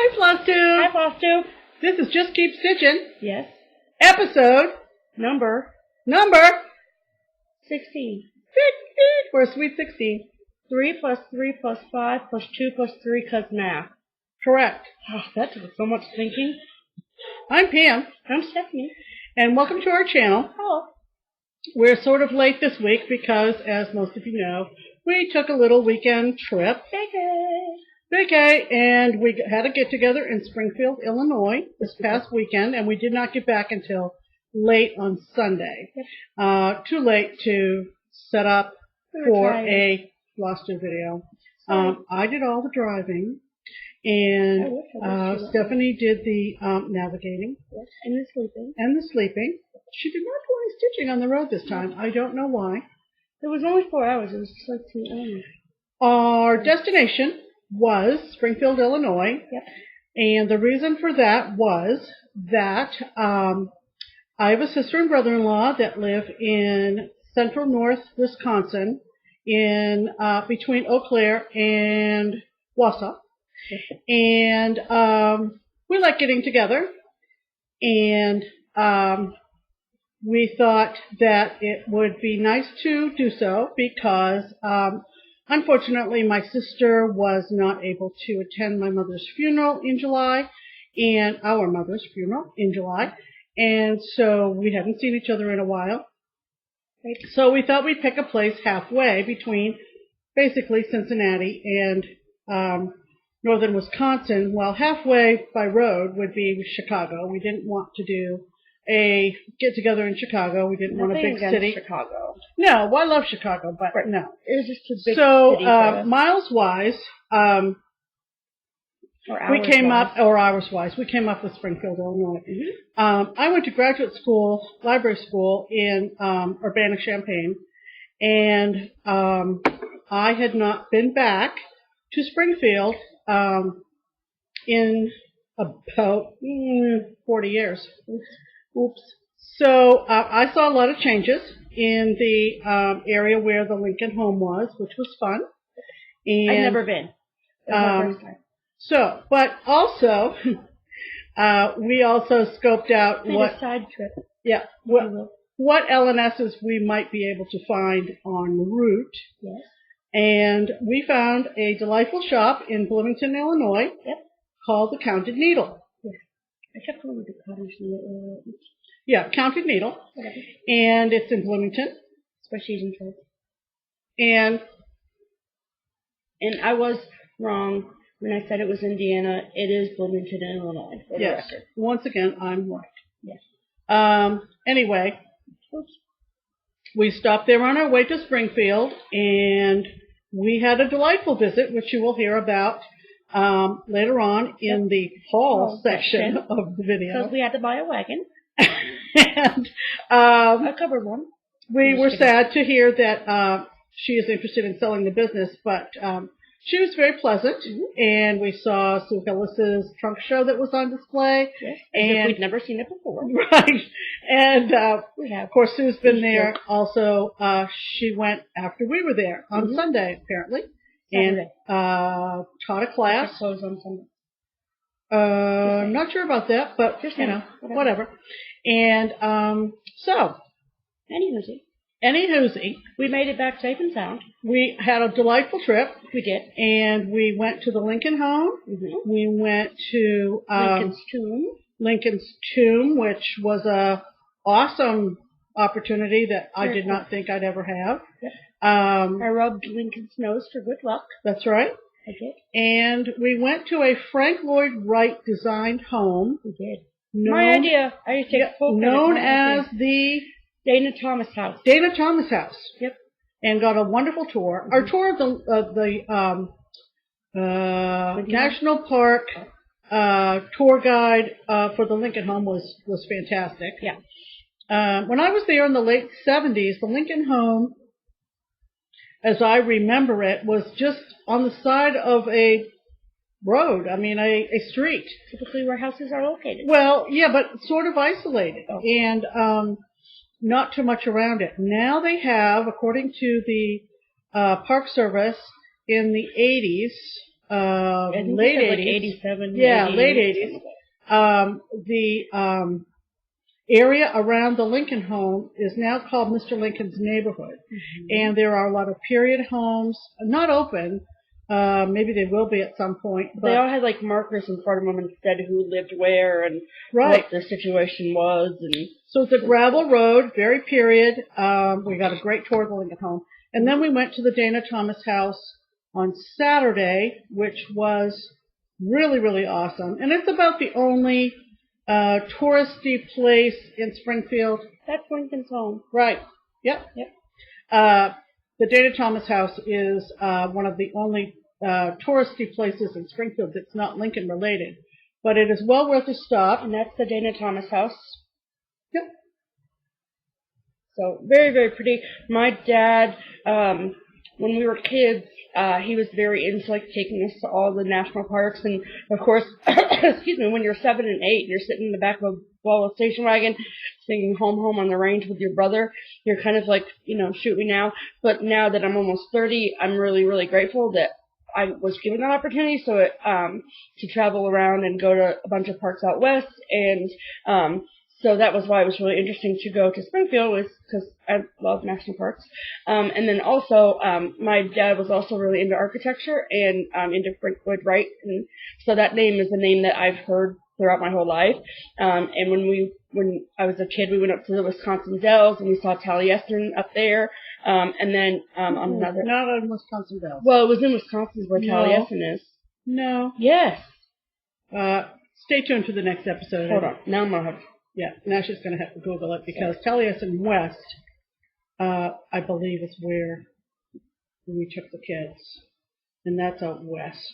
Hi, FlossTube. Hi, FlossTube. This is Just Keep Stitching. Yes. Episode Number 16. 16. For a sweet 16. 3 plus 3 plus 5 plus 2 plus 3 cause math. Correct. Oh, that took so much thinking. I'm Pam. I'm Stephanie. And welcome to our channel. Hello. We're sort of late this week because, as most of you know, we took a little weekend trip. Vacay, and we had a get-together in Springfield, Illinois this past weekend, and we did not get back until late on Sunday. Too late to set up for a FlossTube video. I did all the driving, and Stephanie did the navigating. Yes, and the sleeping. And the sleeping. She did not do any stitching on the road this time. I don't know why. It was only 4 hours. It was just like 2 hours. Our destination was Springfield, Illinois. Yep. And the reason for that was that I have a sister and brother-in-law that live in central north Wisconsin, in between Eau Claire and Wausau. And we like getting together, and we thought that it would be nice to do so because unfortunately my sister was not able to attend my mother's funeral in July and our mother's funeral in July, and so we hadn't seen each other in a while. So we thought we'd pick a place halfway between basically Cincinnati and northern Wisconsin. Well, halfway by road would be Chicago. We didn't want to do a get-together in Chicago. We didn't want a big city. Chicago. No, well, I love Chicago, but no. It was just too big so, city for us. miles-wise, we came up, or hours-wise, we came up with Springfield, Illinois. Mm-hmm. I went to graduate school, library school in Urbana-Champaign, and I had not been back to Springfield in about 40 years. Oops. So I saw a lot of changes in the area where the Lincoln home was, which was fun. And I've never been. So, but also, we also scoped out a side trip. Yeah, what LNSs we might be able to find en route. Yes. And we found a delightful shop in Bloomington, Illinois. Yep. Called the Counted Needle. Yes. I kept calling it the Cottage. Yeah, Counted Needle. Whatever. And it's in Bloomington. That's where she's in charge. And I was wrong when I said it was Indiana. It is Bloomington, Illinois. Yes. Once again, I'm right. Yes. Anyway, we stopped there on our way to Springfield, and we had a delightful visit, which you will hear about later on in the fall section of the video. Because we had to buy a wagon. And a covered one. We were sad to hear that she is interested in selling the business, but she was very pleasant, and we saw Sue Hillis's trunk show that was on display. Yes, and we'd never seen it before. Right. And of course, Sue's been there. Also, she went after we were there on Sunday, apparently. Saturday. And taught a class. Closed on Sunday. I'm not sure about that, but just, whatever. And so, Anywhoosie, we made it back safe and sound. We had a delightful trip. We did. And we went to the Lincoln home. Mm-hmm. We went to Lincoln's Tomb, which was a awesome opportunity that I did not think I'd ever have. Yep. I rubbed Lincoln's nose for good luck. That's right. I did. And we went to a Frank Lloyd Wright designed home. We did. My idea. I used to take known as the Dana Thomas House. Dana Thomas House. Yep. And got a wonderful tour. Mm-hmm. Our tour of the National Park tour guide for the Lincoln home was fantastic. Yeah. When I was there in the late 70s, the Lincoln home, as I remember it, was just on the side of a road. I mean, a street. Typically where houses are located. Well, yeah, but sort of isolated. Oh. And not too much around it. Now they have, according to the Park Service, in the 80s, late 80s. Like 87. Yeah, 80s. late 80s. The area around the Lincoln home is now called Mr. Lincoln's neighborhood. And there are a lot of period homes, not open. Maybe they will be at some point. But they all had like markers in front of them and said who lived where and right. what the situation was. And so it's a gravel road, very period. We got a great tour of the Lincoln home. And then we went to the Dana Thomas house on Saturday, which was really, really awesome. And it's about the only touristy place in Springfield. That's Lincoln's home. Right. Yep. The Dana Thomas house is one of the only touristy places in Springfield that's not Lincoln related. But it is well worth a stop. And that's the Dana Thomas house. Yep. So very, very pretty. My dad, when we were kids, he was very into like taking us to all the national parks, and of course, excuse me, when you're 7 and 8, and you're sitting in the back of a Volvo station wagon, singing "Home, Home" on the range with your brother, you're kind of like, shoot me now. But now that I'm almost 30, I'm really, really grateful that I was given that opportunity. So to travel around and go to a bunch of parks out west, and so that was why it was really interesting to go to Springfield, was because I love national parks. And then also, my dad was also really into architecture and into Lloyd, Wright. And so that name is a name that I've heard throughout my whole life. And when I was a kid, we went up to the Wisconsin Dells and we saw Taliesin up there. And then on another... Not on Wisconsin Dells. Well, it was in Wisconsin where Taliesin is. No. Yes. Stay tuned for the next episode. Hold on. Now I'm going to have... Yeah, now she's going to have to Google it because Taliesin West, I believe, is where we took the kids. And that's out west.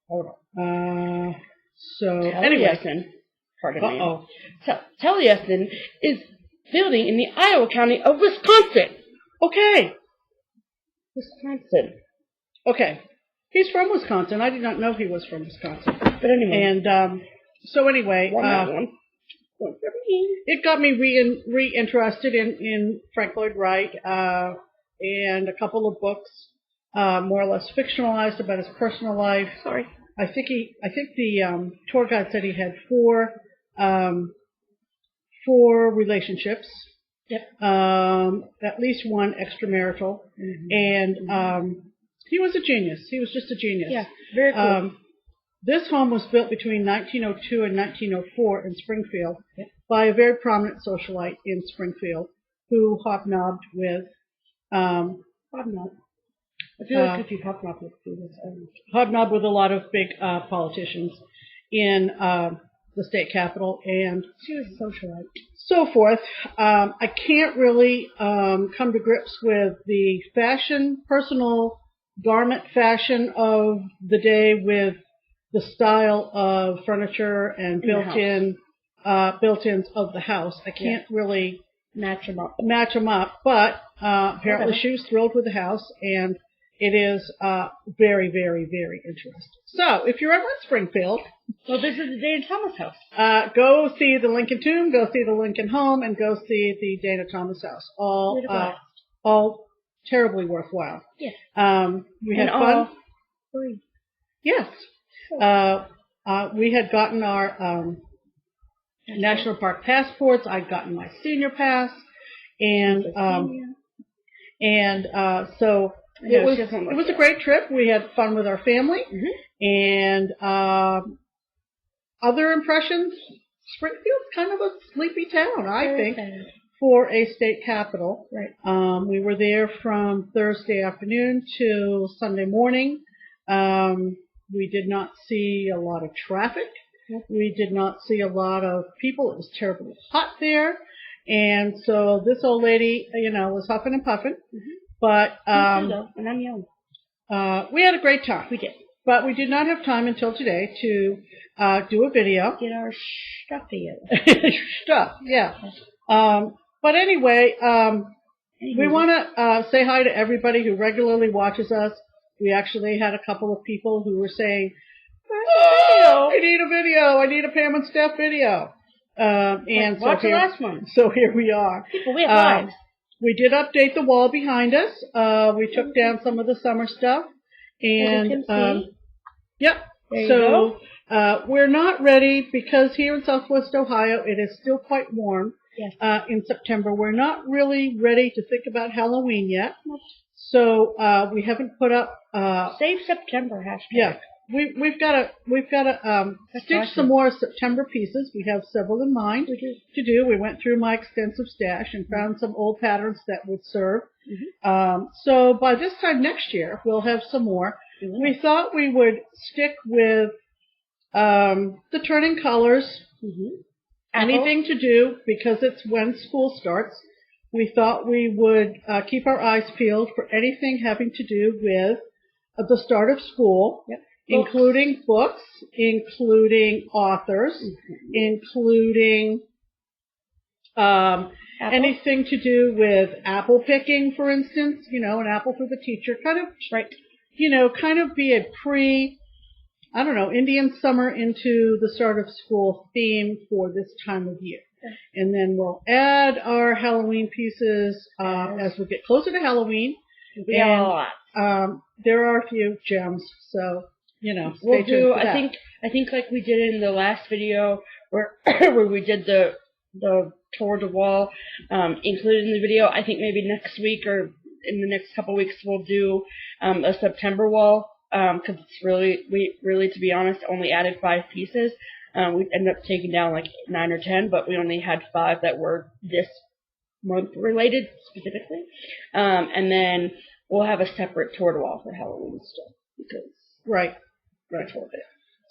Hold on. Anyway. Pardon me. Taliesin is building in the Iowa County of Wisconsin. Okay. Wisconsin. Okay. He's from Wisconsin. I did not know he was from Wisconsin. But anyway. And so anyway. It got me reinterested in Frank Lloyd Wright and a couple of books, more or less fictionalized about his personal life. Sorry. I think the tour guide said he had four relationships. Yep. At least one extramarital. And he was a genius. He was just a genius. Yeah, very cool. This home was built between 1902 and 1904 in Springfield by a very prominent socialite in Springfield who hobnobbed with I feel like if you hobnobbed with people, hobnobbed with a lot of big politicians in the state capitol, and she was a socialite. So forth. I can't really come to grips with the personal garment fashion of the day with the style of furniture and built-ins of the house. I can't really match them up. But apparently she was thrilled with the house, and it is very, very, very interesting. So if you're ever in Springfield, well, this is the Dana Thomas house. Go see the Lincoln Tomb, go see the Lincoln Home, and go see the Dana Thomas house. All terribly worthwhile. Yeah. We had fun. Free. Yes. We had gotten our national park passports. I'd gotten my senior pass, and so it was a great trip. We had fun with our family, and other impressions. Springfield's kind of a sleepy town, I think, for a state capital. Right. We were there from Thursday afternoon to Sunday morning. We did not see a lot of traffic. We did not see a lot of people. It was terribly hot there. And so this old lady, was huffing and puffing. But and I'm young. We had a great time. We did. But we did not have time until today to do a video. Get our stuff together. Stuff, yeah. But anyway, we want to say hi to everybody who regularly watches us. We actually had a couple of people who were saying, I need a video. I need a Pam and Steph video. And watch the last one. So here we are. People, we have lives. We did update the wall behind us. We took down some of the summer stuff. And Yep. So we're not ready because here in Southwest Ohio it is still quite warm. Yes. In September. We're not really ready to think about Halloween yet. So we haven't put up Save September hashtag. Yeah. We've got to stitch some more September pieces. We have several in mind to do. We went through my extensive stash and found some old patterns that would serve. So by this time next year, we'll have some more. We thought we would stick with the turning colors. Anything to do, because it's when school starts. We thought we would keep our eyes peeled for anything having to do with the start of school. Including books, including authors, including anything to do with apple picking, for instance, an apple for the teacher, kind of be a Indian summer into the start of school theme for this time of year. And then we'll add our Halloween pieces as we get closer to Halloween. And there are a few gems, so we'll do. I think like we did in the last video where where we did the tour de wall included in the video. I think maybe next week or in the next couple weeks we'll do a September wall because it's we really to be honest only added 5 pieces. We ended up taking down like 9 or 10, but we only had 5 that were this month related specifically, and then we'll have a separate tour de wall for Halloween stuff because. Right.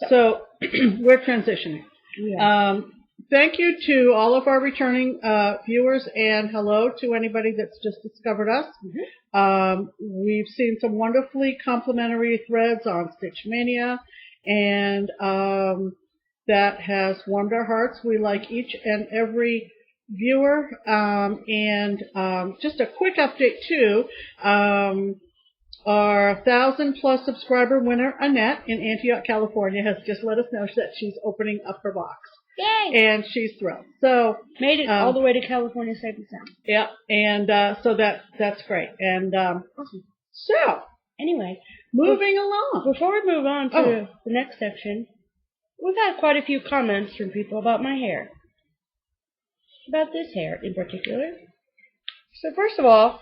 So we're transitioning. Yeah. Thank you to all of our returning viewers, and hello to anybody that's just discovered us. We've seen some wonderfully complimentary threads on Stitch Mania, and that has warmed our hearts. We like each and every viewer. And just a quick update too. Our 1,000+ subscriber winner, Annette, in Antioch, California, has just let us know that she's opening up her box. Yay! And she's thrilled. So made it all the way to California safe and sound. Yeah, and so that's great. And so anyway, moving along. Before we move on to the next section, we've had quite a few comments from people about my hair. About this hair in particular. So first of all,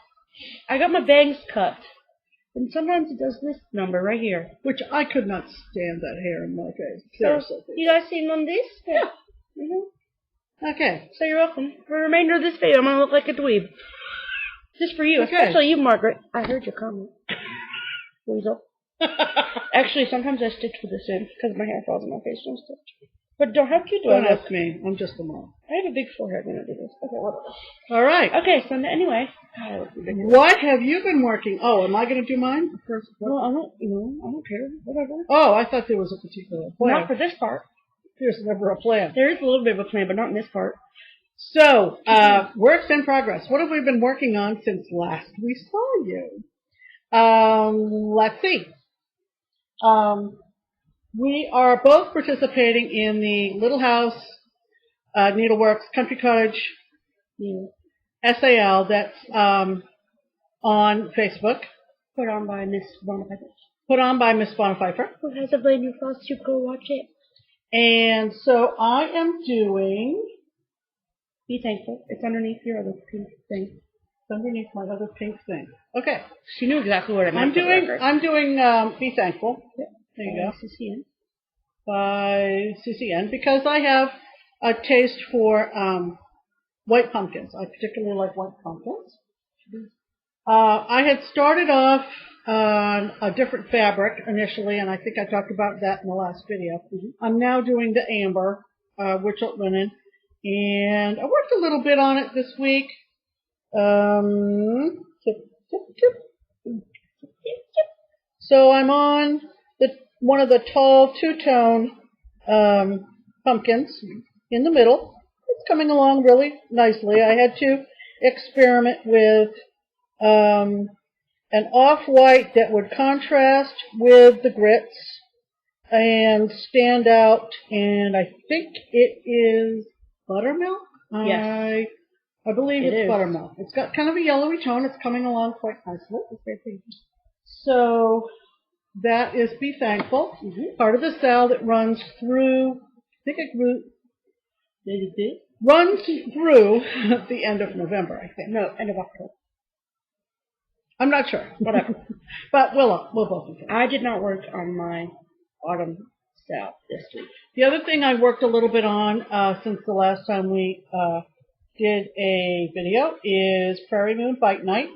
I got my bangs cut. And sometimes it does this number right here. Which I could not stand that hair in my face. So, you guys seen on this? Yeah. Okay. So you're welcome. For the remainder of this video, I'm going to look like a dweeb. Just for you. Okay. Especially you, Margaret. I heard your comment. Weasel. Actually, sometimes I stitch with this in because my hair falls on my face when I stitch. But don't have to do it. Don't ask me. I'm just a mom. I have a big forehead when I do this. Okay, whatever. All right. Okay, so anyway. What have you been working? Oh, am I going to do mine? No, I don't care. Whatever. Oh, I thought there was a particular plan. Not for this part. There's never a plan. There is a little bit of a plan, but not in this part. So, works in progress. What have we been working on since last we saw you? Let's see. We are both participating in the Little House Needleworks Country Cottage SAL that's on Facebook. Put on by Miss Bonapfeiffer. Put on by Miss Bonapfeiffer. Who has a brand new FlossTube, go watch it. And so I am doing... Be thankful. It's underneath your other pink thing. It's underneath my other pink thing. Okay. She knew exactly what I meant. I'm doing Be Thankful. Yep. There you go. CCN. By CCN, because I have a taste for white pumpkins. I particularly like white pumpkins. I had started off on a different fabric initially, and I think I talked about that in the last video. I'm now doing the amber, Witchlet linen, and I worked a little bit on it this week. So I'm on one of the tall two-tone pumpkins in the middle. It's coming along really nicely. I had to experiment with an off-white that would contrast with the grits and stand out, and I think it is buttermilk? Yes. I believe it's buttermilk. It's got kind of a yellowy tone. It's coming along quite nicely. So that is Be Thankful, part of the sale that runs through, I think it runs through the end of November, I think. No, end of October. I'm not sure. Whatever. But we'll both be. I did not work on my autumn sale this week. The other thing I worked a little bit on since the last time we did a video is Prairie Moon Bite Night,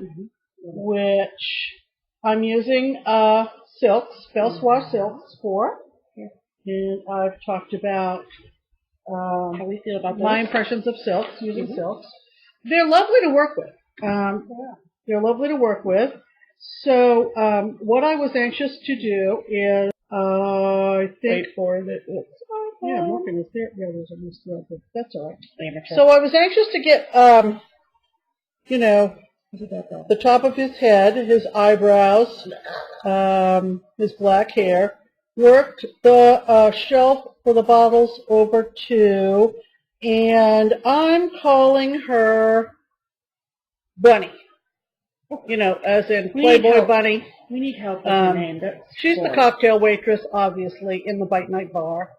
which I'm using silks, Bell Swash silks for. And I've talked about how we feel about those. My impressions of silks, using silks. They're lovely to work with. They're lovely to work with. So what I was anxious to do is, I think... Wait for it. Yeah, I'm working this there. Yeah, there's a loose thread, but that's all right. So I was anxious to get, the top of his head, his eyebrows, his black hair. Worked the shelf for the bottles over to, and I'm calling her Bunny. As in Playboy Bunny. We need help with her name. She's the cocktail waitress, obviously, in the Bite Night bar.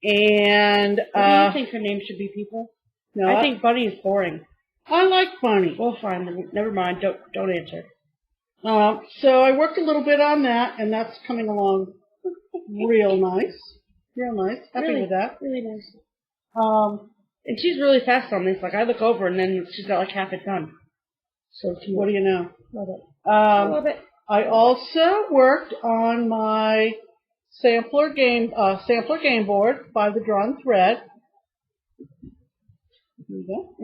And do you think her name should be, people? No, I think Bunny is boring. I like Bunny. Well, fine. Never mind. Don't answer. So I worked a little bit on that, and that's coming along real nice. Real nice. Happy with that. Really nice. And she's really fast on this. Like, I look over, and then she's got like half it done. So cute. What do you know? Love it. Love it. I also worked on my sampler game board by the Drawn Thread. There you go.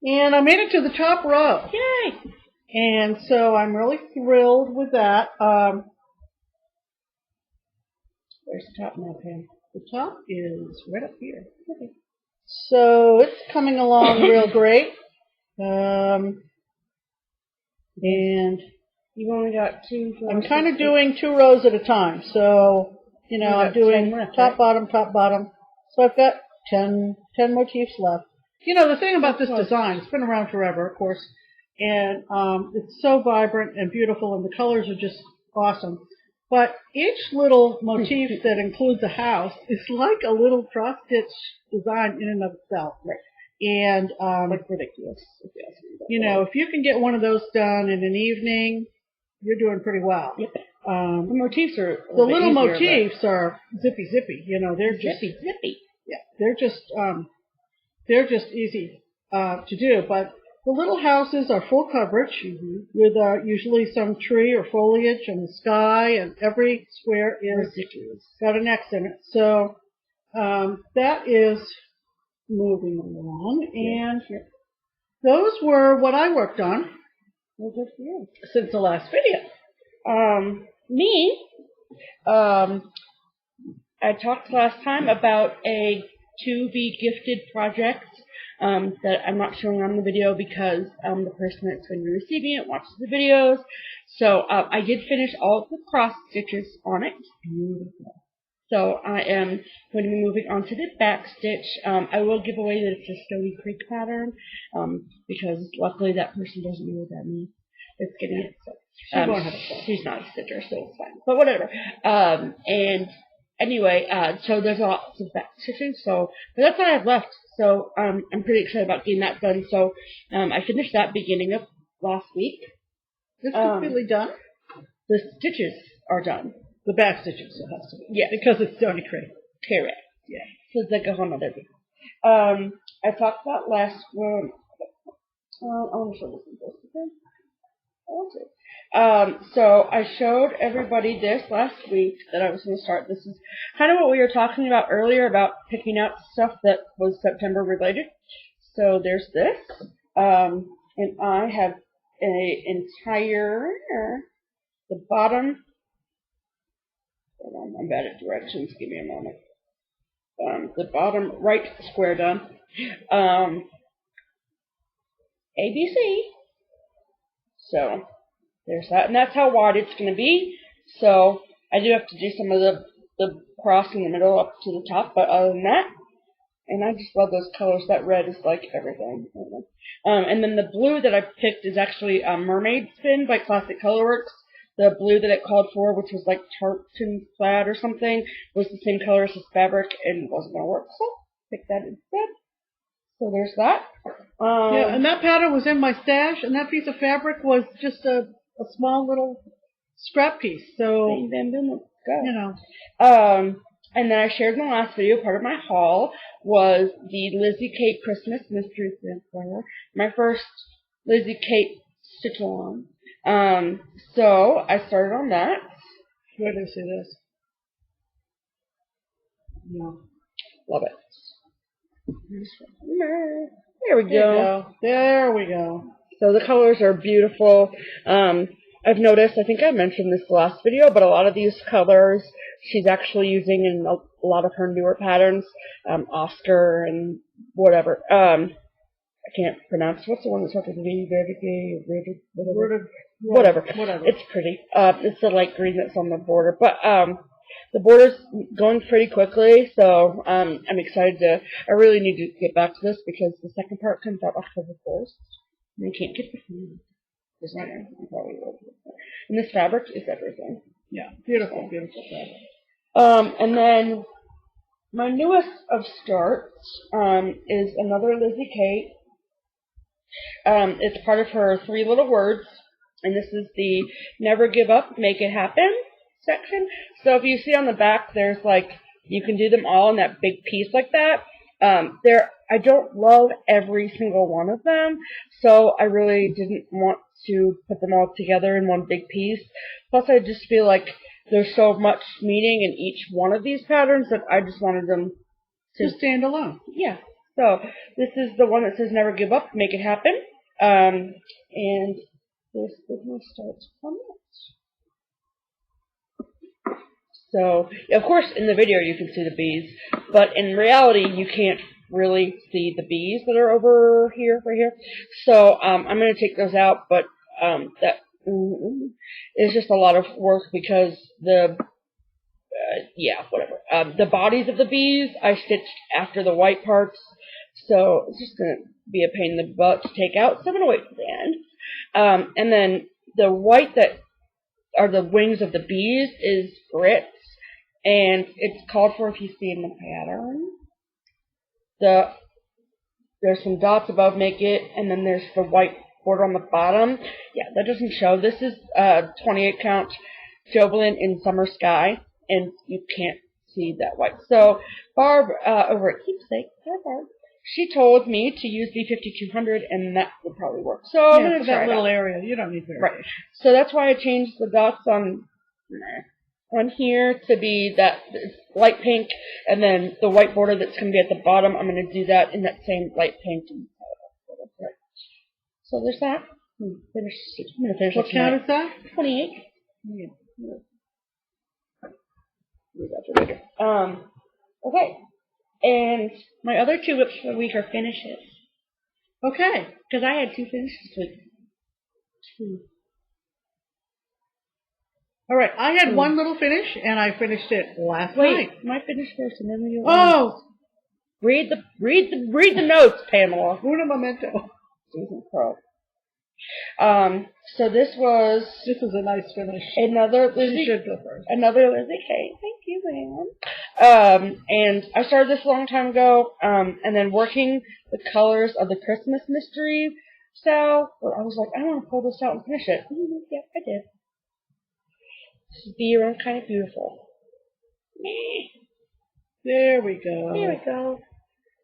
And I made it to the top row. Yay! And so I'm really thrilled with that. Where's the top now, Pam? The top is right up here. Okay. So it's coming along real great. And you've only got two. I'm kind of doing 2 rows at a time. So, I'm doing top, bottom, top, bottom. So I've got 10 motifs left. The thing about this design, it's been around forever, of course, and it's so vibrant and beautiful, and the colors are just awesome. But each little motif that includes a house is like a little cross-stitch design in and of itself. Right. And like ridiculous. If you can get one of those done in an evening, you're doing pretty well. Yep. The motifs are the little motifs are zippy. They're just zippy. Yeah, they're just easy to do. But the little houses are full coverage with usually some tree or foliage and the sky, and every square is got an X in it. So that is moving along, and those were what I worked on since the last video. I talked last time about a to-be gifted project that I'm not showing on the video because the person that's going to be receiving it watches the videos. So I did finish all of the cross stitches on it. Beautiful. So I am going to be moving on to the back stitch. I will give away that it's a Stony Creek pattern because luckily that person doesn't know what that means. It's getting it. So she's not a stitcher, so it's fine. But whatever. And anyway, so there's lots of back stitching. But that's what I have left. So I'm pretty excited about getting that done. So I finished that beginning of last week. It's completely done? The stitches are done. The back stitches, it has to be. Yeah. Because it's Stony Creek. Correct. Yeah. So it's like a whole nother thing. I talked about last one. I want to show this one again. I want to. So I showed everybody this last week that I was going to start. This is kind of what we were talking about earlier about picking out stuff that was September related. So there's this. And I have an entire, the bottom. I'm bad at directions. Give me a moment. The bottom right square done. ABC. So there's that, and that's how wide it's going to be. So I do have to do some of the cross in the middle up to the top, but other than that, and I just love those colors. That red is like everything. And then the blue that I picked is actually Mermaid Spin by Classic Colorworks. the blue that it called for, which was like tartan plaid or something, was the same color as this fabric and wasn't going to work. So pick that instead. So there's that. Yeah, and that pattern was in my stash, and that piece of fabric was just a small little scrap piece. So, bam, bam, let's go. You know. And then I shared in the last video, part of my haul was the Lizzie Kate Christmas Mystery Sampler. My first Lizzie Kate stitch-along. So I started on that. Where do you see this? No. Love it. There we go. There we go. So the colors are beautiful. I've noticed, I think I mentioned this last video, but a lot of these colors she's actually using in a lot of her newer patterns. Oscar and whatever. I can't pronounce. What's the one that's starts with V? Whatever. It's pretty. It's the light green that's on the border. But the border's going pretty quickly, so I'm excited to. I really need to get back to this because the second part comes out October 1st. And I can't get the food. And this fabric is everything. Yeah, beautiful, beautiful fabric. And then my newest of starts is another Lizzie Kate. It's part of her 3 little words, and this is the Never Give Up, Make It Happen section. So if you see on the back, there's like, you can do them all in that big piece like that. I don't love every single one of them, so I really didn't want to put them all together in one big piece. Plus, I just feel like there's so much meaning in each one of these patterns that I just wanted them to stand alone. Yeah. So this is the one that says Never Give Up, Make It Happen. And this is my start on it. So, of course, in the video you can see the bees, but in reality you can't really see the bees that are over here, right here. So I'm going to take those out, but that is just a lot of work because the the bodies of the bees I stitched after the white parts, so it's just going to be a pain in the butt to take out, so I'm going to wait for the end. And then the white that are the wings of the bees is grits, and it's called for if you see in the pattern. There's some dots above make it, and then there's the white border on the bottom. Yeah, that doesn't show. This is 28 count Jovelin in Summer Sky, and you can't see that white. So Barb over at Keepsake, hi Barb, she told me to use B5200, and that would probably work. So I'm going to try that little area. You don't need variation. Right. So that's why I changed the dots on here to be that light pink, and then the white border that's going to be at the bottom, I'm going to do that in that same light pink. So there's that. I'm going to finish what count is that? 28. Yeah. Okay. And my other 2 whips for the week are finishes. Okay. Because I had 2 finishes this week. 2. All right, I had one little finish, and I finished it last night. My finish first, and then you. Oh, read the notes, Pamela. Una momento. Jesus Christ. So this is a nice finish. Another Lizzie. You should go first. Another Lizzie Kate. Thank you, ma'am. And I started this a long time ago. And then working the colors of the Christmas mystery style, I was like, I want to pull this out and finish it. Yeah, I did. Be your own kind of beautiful. There we go. There we go.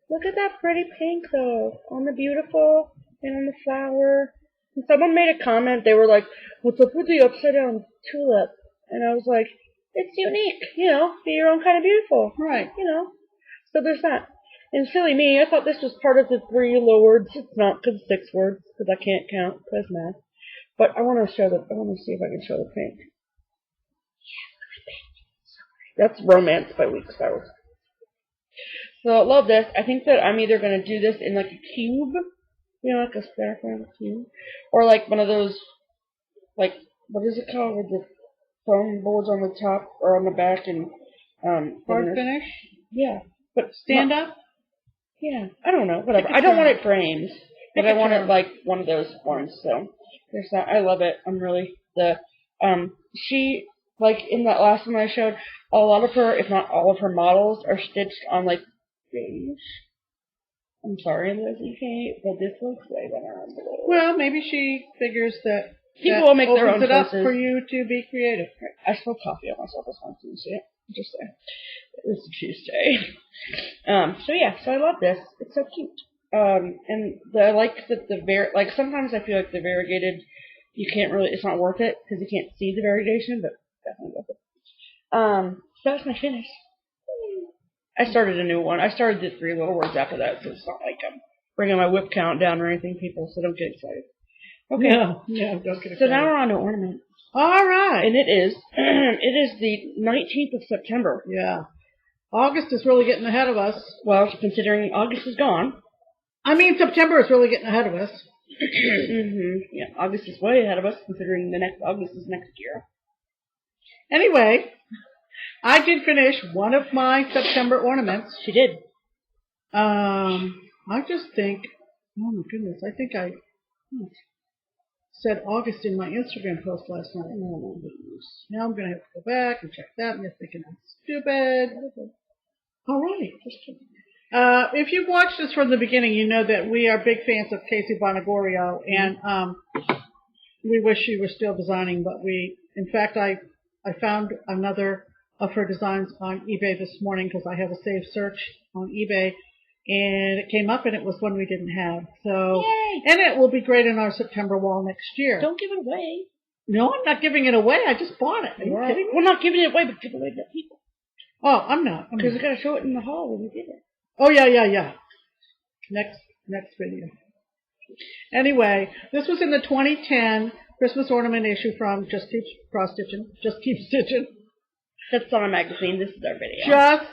Look at that pretty pink, though, on the beautiful and on the flower. And someone made a comment. They were like, what's up with the upside-down tulip? And I was like, it's unique. You know, be your own kind of beautiful. Right. You know. So there's that. And silly me, I thought this was part of the 3 little words. It's not, because it's 6 words, because I can't count, because math. But I want to see if I can show the pink. That's Romance by Weeks Flowers. So I love this. I think that I'm either going to do this in like a cube, you know, like a styrofoam cube, or like one of those, like, what is it called, with the foam boards on the top or on the back and hard finish. Yeah, but stand up. Yeah, I don't know, whatever. I don't want it framed, but I want it like one of those ones. So there's that. I love it. I'm really she, like, in that last one I showed, a lot of her, if not all of her models, are stitched on, like, beige. I'm sorry, Lizzie Kate, but this looks way better on blue. Well, maybe she figures that people will make their own opens it up choices. for you to be creative. I spilled coffee on myself this morning, see it? Just saying. It's a Tuesday. So I love this. It's so cute. And I like that like, sometimes I feel like the variegated, you can't really, it's not worth it, because you can't see the variegation, but definitely worth it. So that's my finish. I started a new one. I started the 3 little words after that, so it's not like I'm bringing my whip count down or anything, people, so don't get excited. Okay. Yeah, don't get excited. So now we're on to Ornament. All right. And it is the 19th of September. Yeah. August is really getting ahead of us. Well, considering August is gone. I mean, September is really getting ahead of us. Yeah, August is way ahead of us, considering the next August is next year. Anyway, I did finish one of my September ornaments. She did. I just think, oh my goodness, I think I said August in my Instagram post last night. Oh, now I'm going to have to go back and check that, and you're thinking I'm stupid. All right. If you've watched us from the beginning, you know that we are big fans of Casey Bonagorio, and we wish she were still designing, but in fact, I found another of her designs on eBay this morning because I have a saved search on eBay, and it came up, and it was one we didn't have. So, yay! And it will be great in our September wall next year. Don't give it away. No, I'm not giving it away. I just bought it. Are you kidding me? We're not giving it away, but give it away to people. Oh, I'm not. Because we got to show it in the hall when we get it. Oh, yeah. Next video. Anyway, this was in the 2010 Christmas ornament issue from JustKeepStitchin. That's on our magazine. This is our video. Just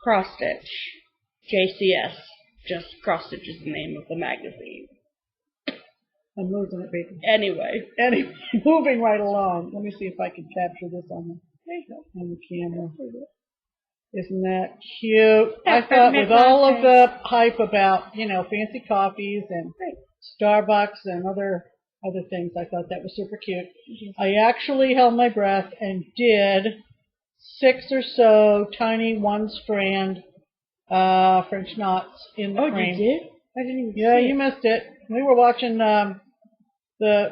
Cross Stitch. JCS. Just Cross Stitch is the name of the magazine. I'm losing it, baby. Anyway, moving right along. Let me see if I can capture this on the camera. Isn't that cute? I thought with all of the hype about, fancy coffees and Starbucks and other things, I thought that was super cute. I actually held my breath and did 6 or so tiny 1-strand French knots in the frame. Oh, you did? I didn't even see Yeah, it. you missed it. We were watching the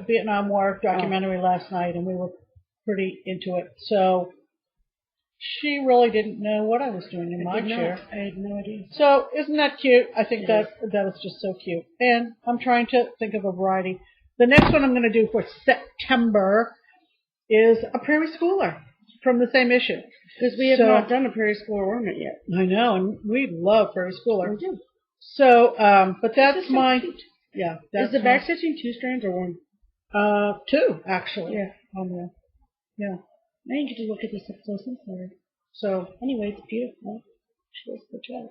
Vietnam War documentary last night, and we were pretty into it. So she really didn't know what I was doing in my chair. I had no idea. So isn't that cute? I think that is just so cute. And I'm trying to think of a variety. The next one I'm going to do for September is a Prairie Schooler from the same issue. Because we have not done a Prairie Schooler ornament yet. I know, and we love Prairie Schooler. We do. So, but that's my... Cute. Yeah. Is the back stitching 2 strands or 1? 2, actually. Yeah. Yeah. I didn't get to look at this up close and close. So, anyway, it's beautiful. She does a good job.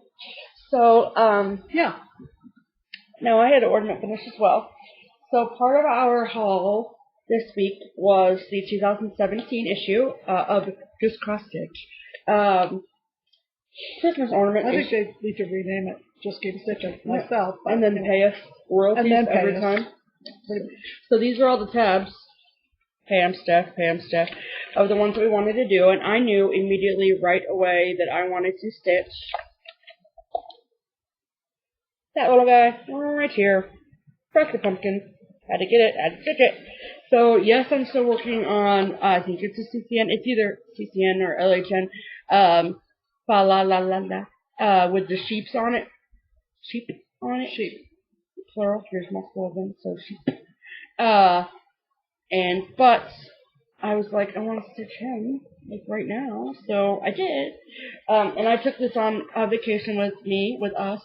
So, yeah. Now I had an ornament finish as well. So part of our haul this week was the 2017 issue of Just Cross Stitch. Christmas ornament. I think they need to rename it Just Keep Stitching myself. And then pay us royalties every time. So these are all the tabs. Pam, Steph, of the ones that we wanted to do. And I knew immediately right away that I wanted to stitch that little guy right here. Press the pumpkin. Had to get it, had to stitch it. So yes, I'm still working on, I think it's a CCN. It's either CCN or LHN. With the sheeps on it. Sheep on it. Sheep. Plural. There's multiple of them, so sheep. But I was like, I want to stitch him, like right now. So I did. And I took this on vacation with us.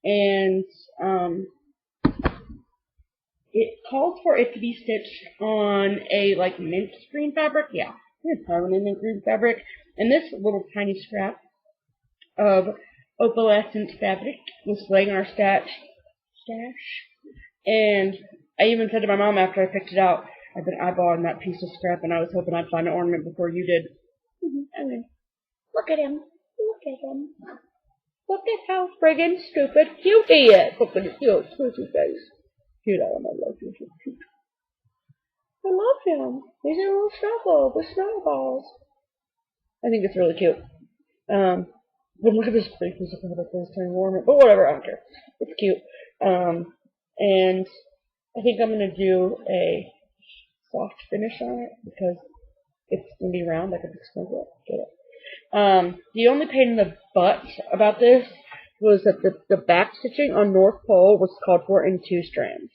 And, it called for it to be stitched on a, mint green fabric. Yeah. It's probably mint green fabric. And this little tiny scrap of opalescent fabric was laying in our stash. And I even said to my mom after I picked it out, I've been eyeballing that piece of scrap, and I was hoping I'd find an ornament before you did. Okay. Look at him. Look at how friggin' stupid cute he is. Look at his cute face. Cute, I love you. Cute. I love him. He's a little snuggle with snowballs. I think it's really cute. But look at this face. He's looking at the face turning warmer. But whatever, I don't care. It's cute. And I think I'm going to do a soft finish on it because it's going to be round. I can explain it. Get it. The only pain in the butt about this was that the back stitching on North Pole was called for in 2 strands.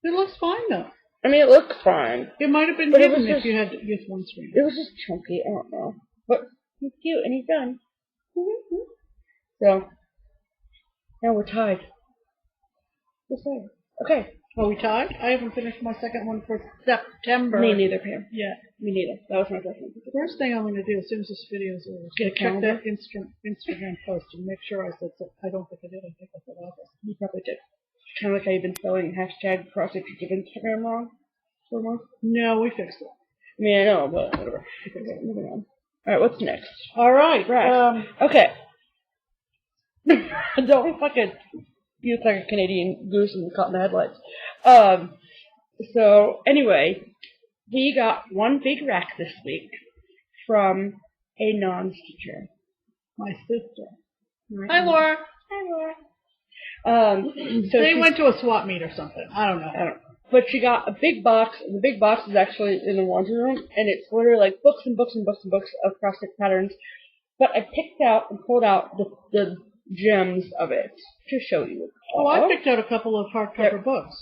It looks fine, though. I mean, it looks fine. It might have been hidden if you had used 1 strand. It was just chunky. I don't know. But he's cute and he's done. So, now we're tied. Okay. Are we tied? I haven't finished my second one for September. Me neither, Pam. Yeah. Me neither. That was my first one. The first thing I'm going to do as soon as this video is over is Get a check calendar? that Instagram post and make sure I said so. I don't think I did. I think I said office. You probably did. Kind of like how you've been spelling hashtag cross if you give Instagram wrong. So wrong. No, we fixed it. I mean, I know, but whatever. Okay, moving on. Alright, what's next? All right. Okay. Don't fucking... You look like a Canadian goose in the caught in the headlights. So, anyway, we got one big rack this week from a non-stitcher. My sister. Right. Hi, Laura. Hi, Laura. So they went to a swap meet or something. I don't know. But she got a big box, and the big box is actually in the laundry room, and it's literally like books and books and books and books of cross-stitch patterns. But I picked out and pulled out the gems of it to show you. Oh, I picked out a couple of hardcover books.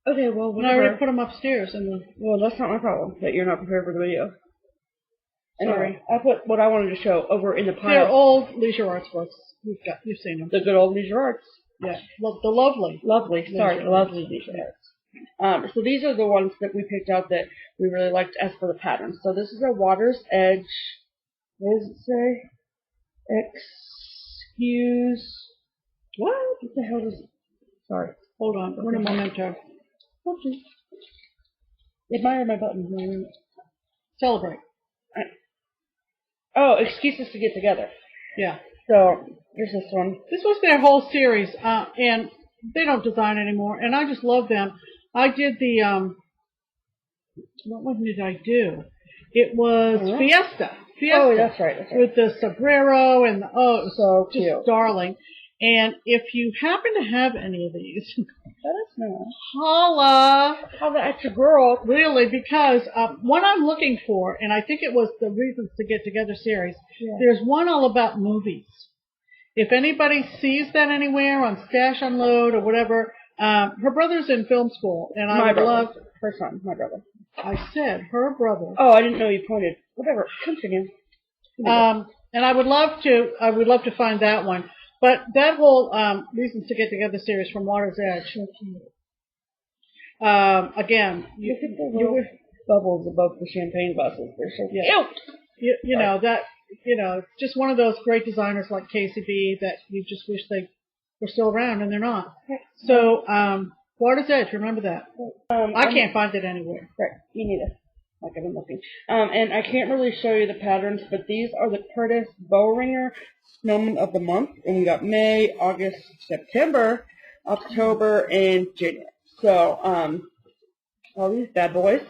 Okay, well, and I already put them upstairs. Well, that's not my problem, that you're not prepared for the video. Sorry. I put what I wanted to show over in the pile. They're old leisure arts books. You've seen them. The good old leisure arts. Yeah, the lovely leisure arts. So these are the ones that we picked out that we really liked as for the pattern. So this is a Water's Edge. What does it say? Excuse. What? What the hell is it? Sorry. Hold on. We're in a memento. Okay. Admire my button. Celebrate. Oh, excuses to get together. Yeah. So, here's this one. This was their whole series, and they don't design anymore, and I just love them. I did the, what one did I do? It was Fiesta. Oh, that's right. With the sombrero and the, it was so just cute. Darling. And if you happen to have any of these, let us know. Holla at your girl. Really, because what I'm looking for, and I think it was the Reasons to Get Together series, there's one all about movies. If anybody sees that anywhere on Stash Unload or whatever, her brother's in film school, and I would love her son, my brother. I said her brother. Oh, I didn't know you pointed. Whatever, continue. And I would love to find that one. But that whole Reasons to Get Together series from Water's Edge. Again, you wish bubbles above the champagne glasses. They're so cute. You know that. You know, just one of those great designers like Casey B that you just wish they were still around, and they're not. So, Water's Edge, remember that. I can't find it anywhere. Right, me neither. Like I've been looking. And I can't really show you the patterns, but these are the Curtis Bowringer Snowman of the Month. And we got May, August, September, October, and January. So, all these bad boys.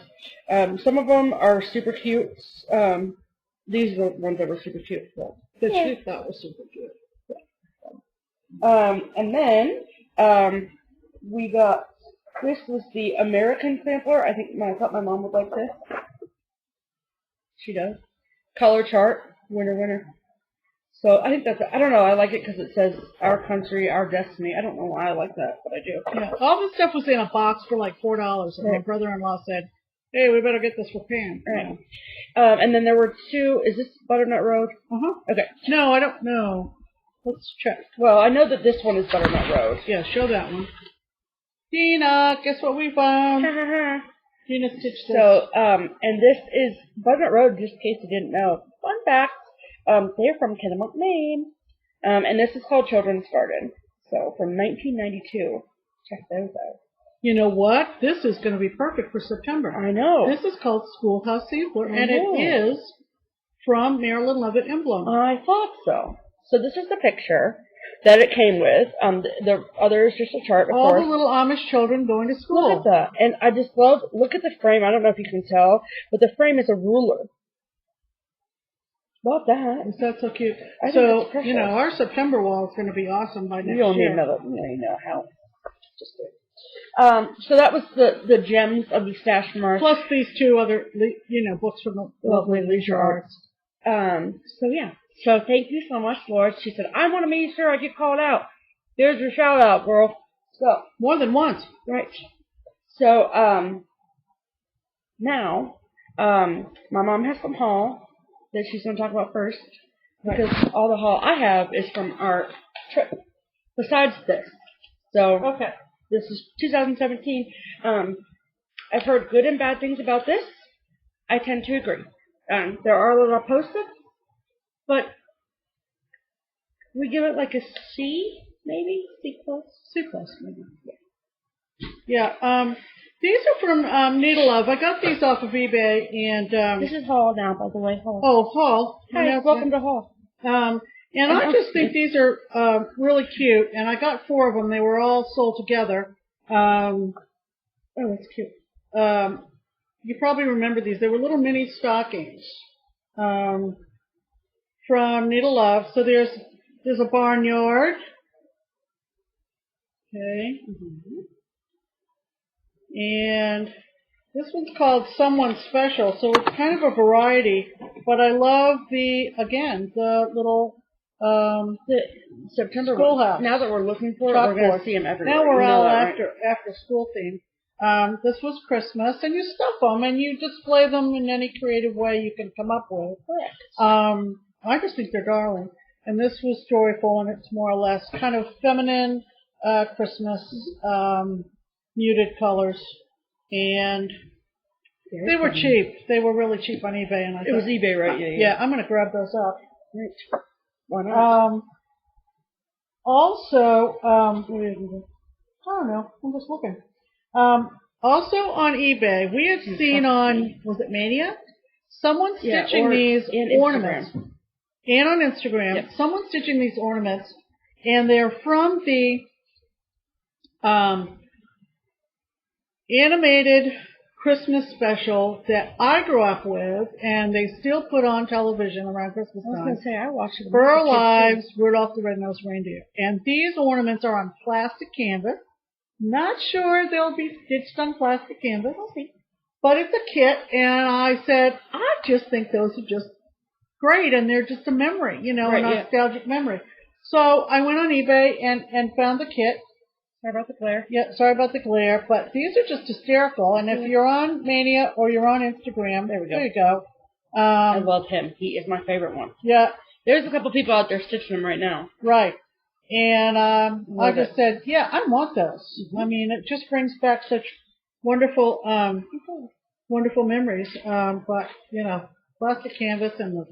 Some of them are super cute. These are the ones that were super cute. So. That she thought was super cute. And then, we got, this was the American sampler. I thought my mom would like this. She does. Color chart. Winner, winner. So I think I don't know, I like it because it says our country, our destiny. I don't know why I like that, but I do. Yeah, all this stuff was in a box for like $4, and my brother-in-law said, hey, we better get this for Pam. Right. And then there were two, is this Butternut Road? Okay. No, I don't know. Let's check. Well, I know that this one is Butternut Road. Yeah, show that one. Dina, guess what we found? Dina stitched this. So, and this is Butternut Road, just in case you didn't know. Fun fact, they're from Kennebec, Maine. And this is called Children's Garden. So, from 1992. Check those out. You know what? This is going to be perfect for September. I know. This is called Schoolhouse Sampler, and it is from Marilyn Lovett Emblem. I thought so. So this is the picture. that it came with. The other is just a chart, of All course. the little Amish children going to school. Look at that. And I just love, look at the frame. I don't know if you can tell, but the frame is a ruler. Love that. Is that so cute? I think So, it's precious. you know, our September wall is going to be awesome by next year. You don't need another, you know how. Just do it. So that was the gems of the stash from our... Plus these two other, you know, books from the Lovely Leisure Arts. So yeah. So thank you so much, Lloyd. She said, I want to make sure I get called out. There's your shout out, girl. So more than once. Right. So now my mom has some haul that she's going to talk about first, because all the haul I have is from our trip. Besides this. So okay. This is 2017. I've heard good and bad things about this. I tend to agree. There are little post-its, but we give it like a C, maybe? C plus? C plus, maybe. Yeah. These are from Needle Love. I got these off of eBay, and this is haul now, by the way. Haul. Oh, haul. Hi, welcome to haul. And I just think these are really cute, and I got 4 of them. They were all sold together. Oh, that's cute. You probably remember these. They were little mini stockings from Needle Love. So there's a barnyard. Okay. Mm-hmm. And this one's called Someone Special, so it's kind of a variety. But I love the little the September schoolhouse. Now that we're looking for it, we're going to see them everywhere. Now we're all after school theme. This was Christmas, and you stuff them, and you display them in any creative way you can come up with. I just think they're darling. And this was joyful, and it's more or less kind of feminine Christmas, muted colors, and they were cheap. They were really cheap on eBay, and I thought, it was eBay, right? Yeah, I'm going to grab those up. Right. Why not? Also, I don't know. I'm just looking. Also on eBay, we had seen on, was it Mania? Someone stitching these ornaments. And on Instagram. Yep. Someone stitching these ornaments, and they're from the animated Christmas special that I grew up with, and they still put on television around Christmas time. I was going to say, I watched it. For Our Lives, Rudolph the Red-Nosed Reindeer. And these ornaments are on plastic canvas. Not sure they'll be stitched on plastic canvas. Okay. But it's a kit, and I said, I just think those are just great, and they're just a memory, you know, a nostalgic memory. So I went on eBay and found the kit. Sorry about the glare. Yeah, sorry about the glare, but these are just hysterical. And if you're on Mania or you're on Instagram, there you go. I love him. He is my favorite one. Yeah. There's a couple people out there stitching them right now. Right. And I just said, yeah, I want those. Mm-hmm. I mean, it just brings back such wonderful, wonderful memories. But, you know, plastic canvas and the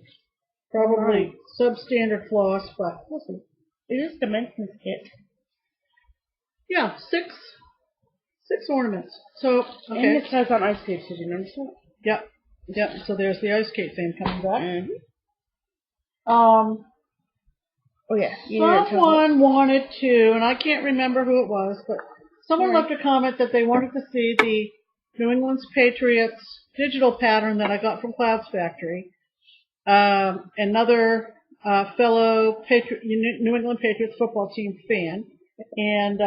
probably substandard floss, but listen. It is Dimensions kit. Yeah, six ornaments. So, okay. And it says on ice skates, did you notice that? Yep. Yep. So there's the ice skate thing coming back. Mm-hmm. Oh yeah. Someone wanted to, and I can't remember who it was, but someone left a comment that they wanted to see the New England's Patriots digital pattern that I got from Clouds Factory. Another fellow New England Patriots football team fan. And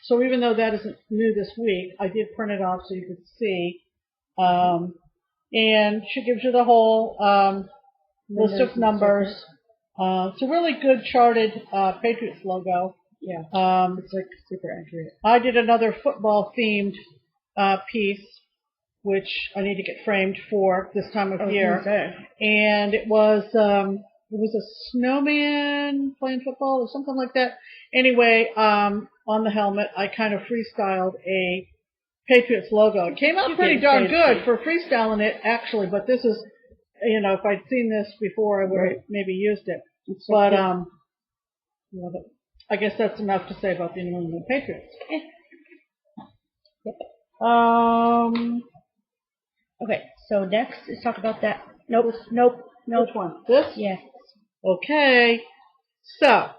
so even though that isn't new this week, I did print it off so you could see. And she gives you the whole list of numbers. It's a really good charted Patriots logo. Yeah. It's like super accurate. I did another football themed piece, which I need to get framed for this time of year. Okay. And it was a snowman playing football or something like that. Anyway, on the helmet, I kind of freestyled a Patriots logo. It came out pretty darn good for freestyling it, actually, but this is, you know, if I'd seen this before, I would have maybe used it. But, I guess that's enough to say about the New England Patriots. Okay, so next, let's talk about that. Nope. Which one? This? Yes. Okay. So,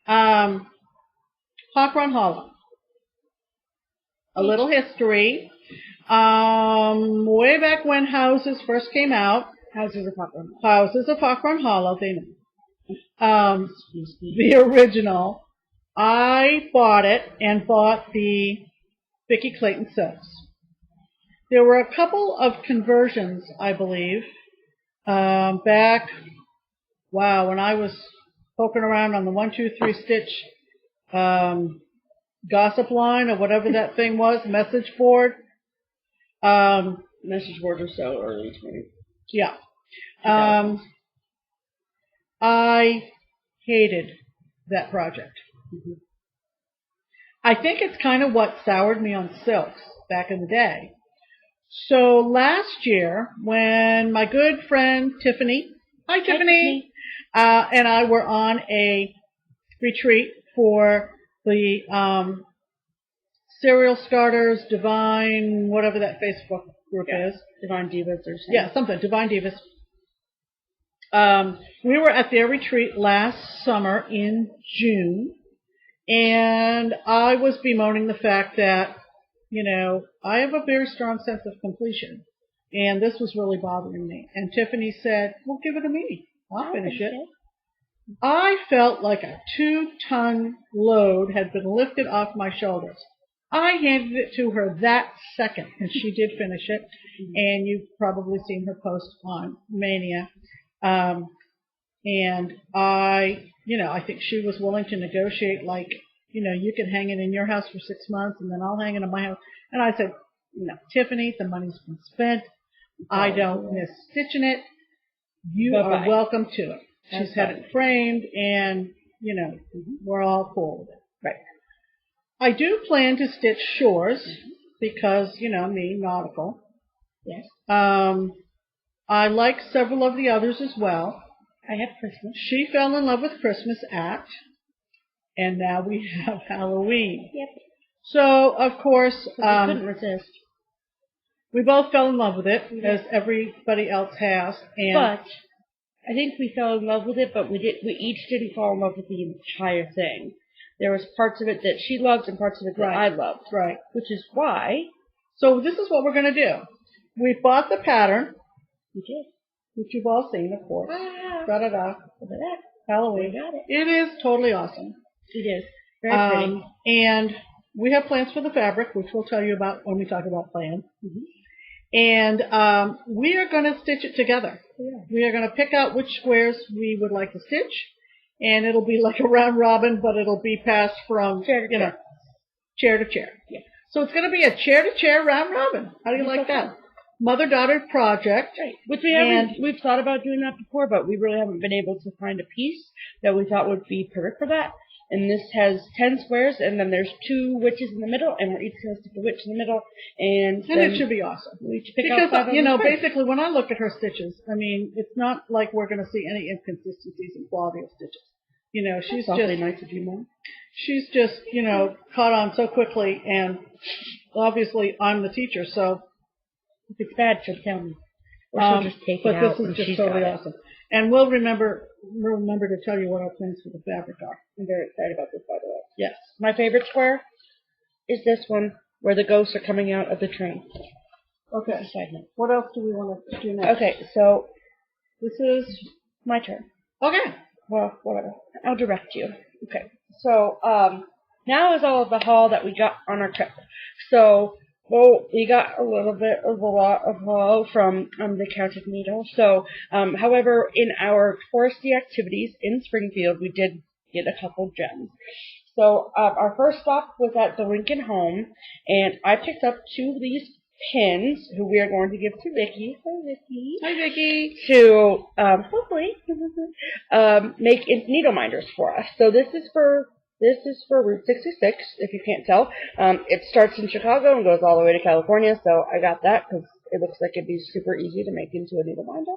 Hawk Run Hollow. A little history. Way back when houses first came out. Houses of Hawk Run. Houses of Hawk Run Hollow, they know. The original. I bought it and bought the Vicki Clayton silks. There were a couple of conversions, I believe, back, when I was poking around on the 1-2-3 stitch gossip line or whatever that thing was, message board. Message boards are so early to me. Yeah. I hated that project. Mm-hmm. I think it's kind of what soured me on silks back in the day. So last year, when my good friend Tiffany, hi Tiffany, and I were on a retreat for the Serial Starters, Divine, whatever that Facebook group is. Divine Divas or something. Yeah, something, Divine Divas. We were at their retreat last summer in June, and I was bemoaning the fact that, I have a very strong sense of completion, and this was really bothering me. And Tiffany said, well, give it to me. I'll finish it. I felt like a 2-ton load had been lifted off my shoulders. I handed it to her that second, and she did finish it. And you've probably seen her post on Mania. And I think she was willing to negotiate, like, you can hang it in your house for 6 months, and then I'll hang it in my house. And I said, Tiffany, the money's been spent. I don't miss stitching it. You are welcome to it. She's had it framed, and, we're all cool with it. Right. I do plan to stitch shores because, me, nautical. Yes. I like several of the others as well. I have Christmas. She fell in love with Christmas and now we have Halloween. Yep. So, of course, we couldn't resist. We both fell in love with it, as everybody else has. But I think we fell in love with it, but we each didn't fall in love with the entire thing. There was parts of it that she loved and parts of it that I loved. Right. Which is why. So this is what we're going to do. We bought the pattern. We did. Which you've all seen, of course. Da-da-da. Look at that. Halloween. We got it. It is totally awesome. It is. Very pretty. And we have plans for the fabric, which we'll tell you about when we talk about plans. Mm-hmm. And we are going to stitch it together. Yeah. We are going to pick out which squares we would like to stitch. And it'll be like a round robin, but it'll be passed from, chair to chair. Yeah. So it's going to be a chair-to-chair round robin. How do you like that? Mother-daughter project. Right. Which we've thought about doing that before, but we really haven't been able to find a piece that we thought would be perfect for that. And this has 10 squares, and then there's 2 witches in the middle, and we're each going to stick a witch in the middle. And it should be awesome. Because, basically, when I look at her stitches, it's not like we're going to see any inconsistencies in quality of stitches. She's just nice of you, Mom. She's just, caught on so quickly, and obviously I'm the teacher, so if it's bad, just tell me. Or she'll just take it out. But this is just totally awesome. And we'll remember to tell you what our plans for the fabric are. I'm very excited about this, by the way. Yes. My favorite square is this one, where the ghosts are coming out of the train. Okay. What else do we want to do next? Okay, so this is my turn. Okay. Well, whatever. I'll direct you. Okay. So, now is all of the haul that we got on our trip. So, we got a lot of haul from the Counted Needle. So, however, in our foresty activities in Springfield, we did get a couple gems. So, our first stop was at the Lincoln home, and I picked up 2 of these pins, who we are going to give to Vicki. Hi, Vicki. To, hopefully, make needle minders for us. So this is for Route 66, if you can't tell. It starts in Chicago and goes all the way to California, so I got that because it looks like it'd be super easy to make into a needle minder.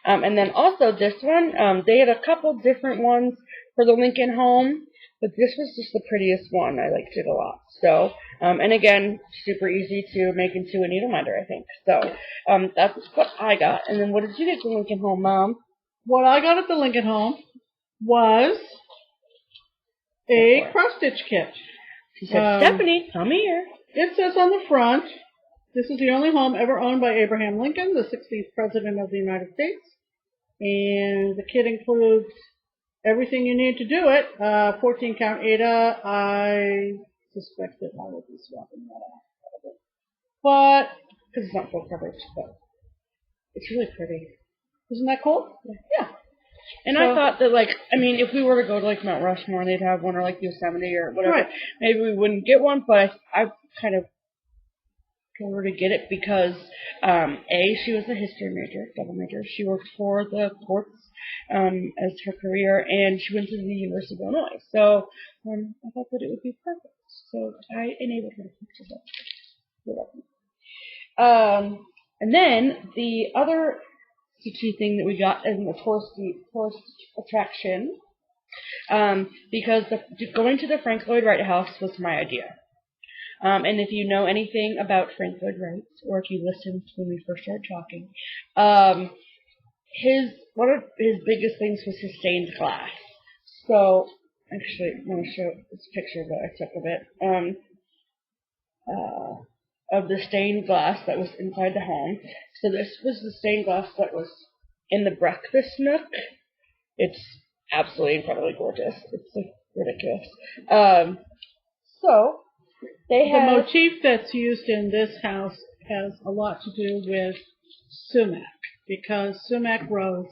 And then also this one, they had a couple different ones for the Lincoln home, but this was just the prettiest one. I liked it a lot. So, and again, super easy to make into a needle minder, I think. So, that's what I got. And then what did you get at the Lincoln home, Mom? What I got at the Lincoln home was a cross-stitch kit. She said, Stephanie, come here. It says on the front, this is the only home ever owned by Abraham Lincoln, the 16th President of the United States. And the kit includes everything you need to do it. 14-count Ada. I suspect that I will be swapping that out. But, because it's not full coverage, but it's really pretty. Isn't that cool? Yeah. And so, I thought that, like, I mean, if we were to go to, like, Mount Rushmore and they'd have one, or, like, Yosemite or whatever, right. Maybe we wouldn't get one, but I kind of told her to get it because, she was a history major, double major. She worked for the courts as her career, and she went to the University of Illinois. So I thought that it would be perfect. So I enabled her to purchase it. You're welcome. And then the other stitchy thing that we got in the tourist attraction, because going to the Frank Lloyd Wright house was my idea. And if you know anything about Frank Lloyd Wright, or if you listened when we first started talking, one of his biggest things was his stained glass. So, actually, I'm going to show this picture that I took of it, of the stained glass that was inside the home. So this was the stained glass that was in the breakfast nook. It's absolutely incredibly gorgeous. It's like ridiculous. So, the motif that's used in this house has a lot to do with sumac, because sumac grows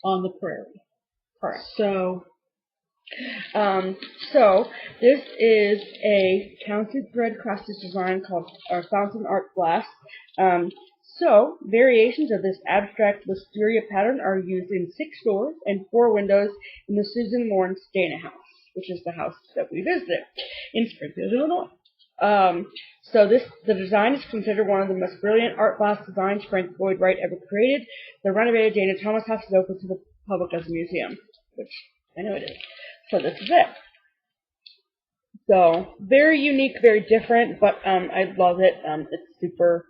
on the prairie. Correct. So this is a counted thread cross-stitch design called Fountain Art Glass. So variations of this abstract wisteria pattern are used in 6 doors and 4 windows in the Susan Lawrence Dana house, which is the house that we visited in Springfield, Illinois. The design is considered one of the most brilliant art glass designs Frank Lloyd Wright ever created. The renovated Dana Thomas house is open to the public as a museum, which I know it is. So this is it. So very unique, very different, but I love it. It's super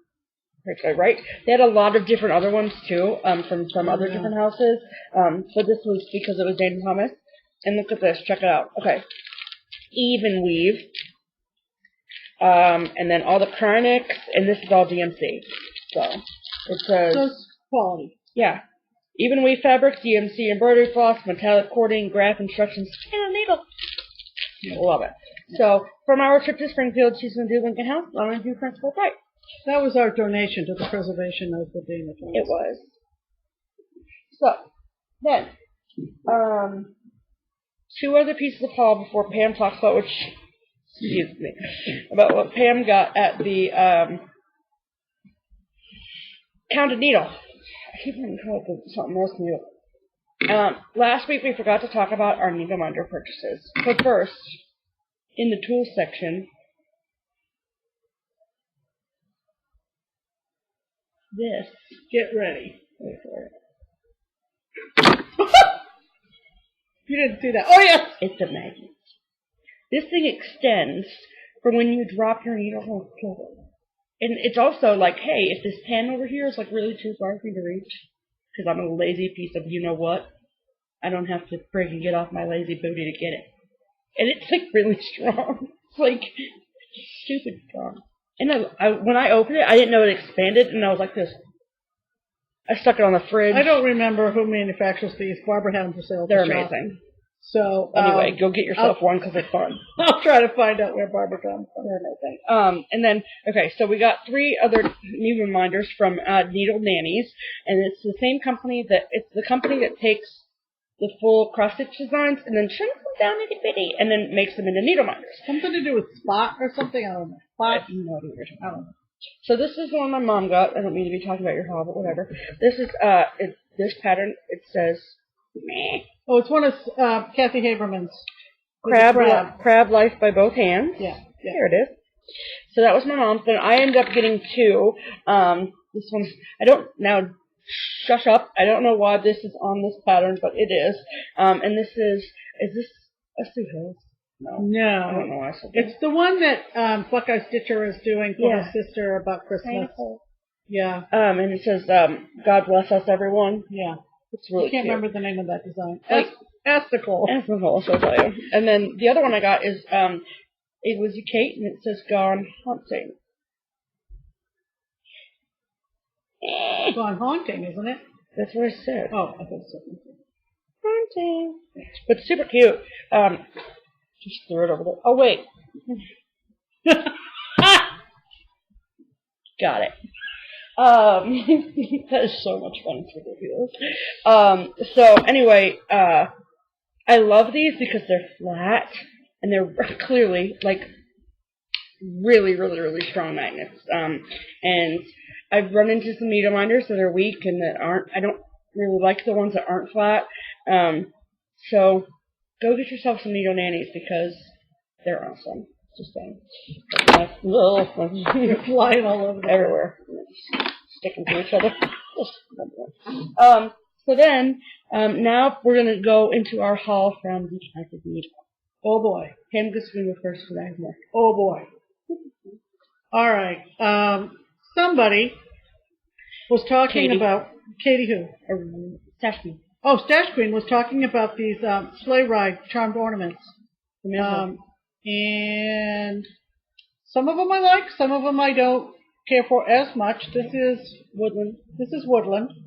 Frank Lloyd Wright. They had a lot of different other ones too, from some other different houses. But this was because it was Dana Thomas. And look at this, check it out. Okay, even weave. And then all the Chronics, and this is all DMC. So it says quality. Yeah. Even weave fabric, DMC embroidery floss, metallic cording, graph instructions, and a needle. I love it. So from our trip to Springfield, she's going to do Lincoln House. I'm going to do Frank Lloyd Wright. That was our donation to the preservation of the Dana Thomas. It was. So then, 2 other pieces of haul before Pam talks about about what Pam got at the counted needle. I keep wanting to call it something else new. Last week we forgot to talk about our needle minder purchases. But first, in the tools section, this. Get ready. Wait for it. You didn't see that. Oh, yes! It's a magnet. This thing extends for when you drop your needle on the floor. And it's also like, hey, if this pen over here is like really too far for me to reach, because I'm a lazy piece of you-know-what, I don't have to friggin' get off my lazy booty to get it. And it's like really strong. It's like stupid strong. And when I opened it, I didn't know it expanded, and I was like this. I stuck it on the fridge. I don't remember who manufactures these. Barbara had them for sale. They're amazing. So anyway, go get yourself one because it's fun. I'll try to find out where Barbara got them from. They're amazing. And then, okay, so we got 3 other new reminders from Needle Nannies, and it's the same company it's the company that takes the full cross-stitch designs and then shrinks them down itty bitty and then makes them into needle minders. Something to do with spot or something? I don't know. Spot? I don't know. So this is one my mom got. I don't mean to be talking about your haul, but whatever. This is this pattern. It says meh. Oh, it's one of Kathy Haberman's. Crab Life by Both Hands. Yeah. Here it is. So that was my mom's. Then I ended up getting 2. This one's, shush up. I don't know why this is on this pattern, but it is. And this is this a Sue? No. I don't know why I said that. It's the one that Buckeye Stitcher is doing for her sister about Christmas. Yeah. And it says, God bless us, everyone. Yeah. It's really I can't cute. remember the name of that design. Esticle. Esticle, so I'll tell you. And then the other one I got is it was Kate, and it says Gone Haunting. Gone haunting, isn't it? That's what I said. Oh, I thought so. Haunting. But super cute. Just threw it over there. Oh, wait. Got it. That is so much fun. It's ridiculous. So anyway, I love these because they're flat and they're clearly like really, really, really strong magnets. And I've run into some needle minders that are weak and that aren't. I don't really like the ones that aren't flat. So go get yourself some needle nannies because they're awesome. Just saying. You're flying all over everywhere. Sticking to each other. So then, now we're going to go into our haul from the Connected Needle. Oh boy. Pam gets to go first for that. Oh boy. All right. Somebody was talking about Katie who? Stash Queen. Oh, Stash Queen was talking about these sleigh ride charmed ornaments. And some of them I like, some of them I don't care for as much. This is woodland.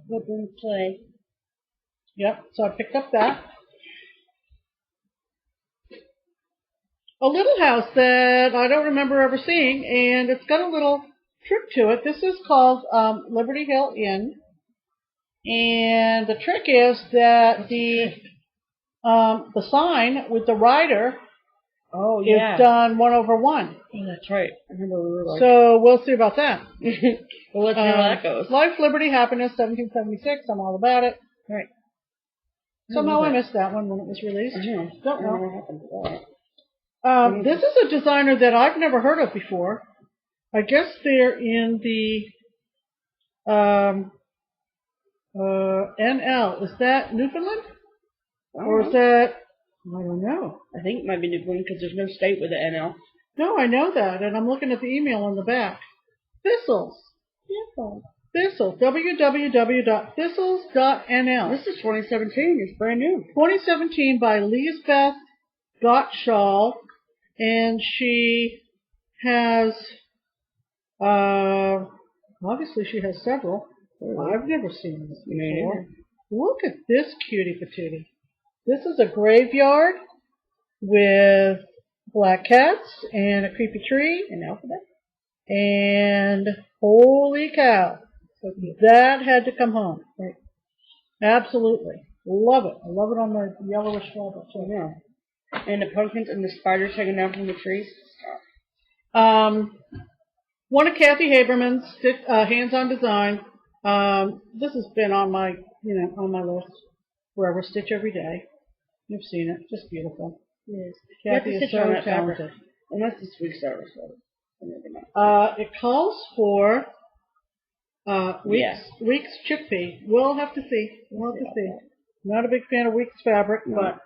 Woodland sleigh. Yep. So I picked up that. A little house that I don't remember ever seeing, and it's got a little trick to it. This is called Liberty Hill Inn, and the trick is that the sign with the rider is done 1/1. Oh, that's right. I remember we were like. So we'll see about that. We'll let you know how that goes. Life, Liberty, Happiness, 1776. I'm all about it. Right. Somehow I missed that one when it was released. Don't know what happened to that. This is a designer that I've never heard of before. I guess they're in the NL. Is that Newfoundland? Or is that, I don't know. I think it might be Newfoundland because there's no state with the NL. No, I know that, and I'm looking at the email on the back. Thistles. Thistles. www.thistles.nl. This is 2017. It's brand new. 2017 by Lizbeth Got Shawl, and she has, obviously she has several. I've never seen this before. Look at this cutie patootie. This is a graveyard with black cats and a creepy tree and alphabet. And holy cow, that had to come home. Right. Absolutely. Love it. I love it on the yellowish fabric. So, yeah. And the pumpkins and the spiders hanging down from the trees. One of Kathy Haberman's hands-on design. This has been on my, on my list forever. Stitch every day. You've seen it. Just beautiful. Yes. Kathy is so talented. Unless it's week's service. It calls for Weeks chickpea. We'll have to see. Not a big fan of Weeks fabric, but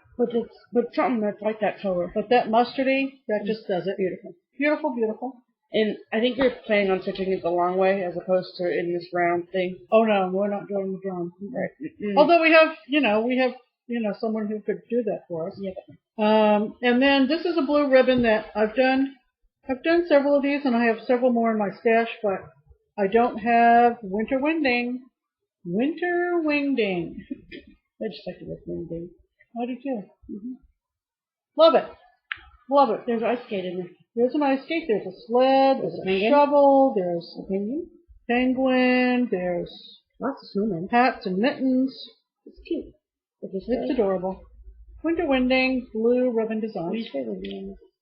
something that's like that color. But that mustardy, that just does it. Beautiful. Beautiful, beautiful. And I think you're planning on stitching it the long way as opposed to in this round thing. Oh no, we're not doing the drum. Right. Mm-hmm. Although we have someone who could do that for us. Yep. And then this is a blue ribbon that I've done several of these, and I have several more in my stash, but I don't have Winter Wingding. Winter Wingding. I just like the word Wingding. I do too. Mm-hmm. Love it. Love it. There's an ice skate in there. There's an ice skate. There's a sled. There's a shovel. There's a penguin. There's lots of snowmen. Hats and mittens. It's cute. It's adorable. Winter Wingding, blue ribbon design.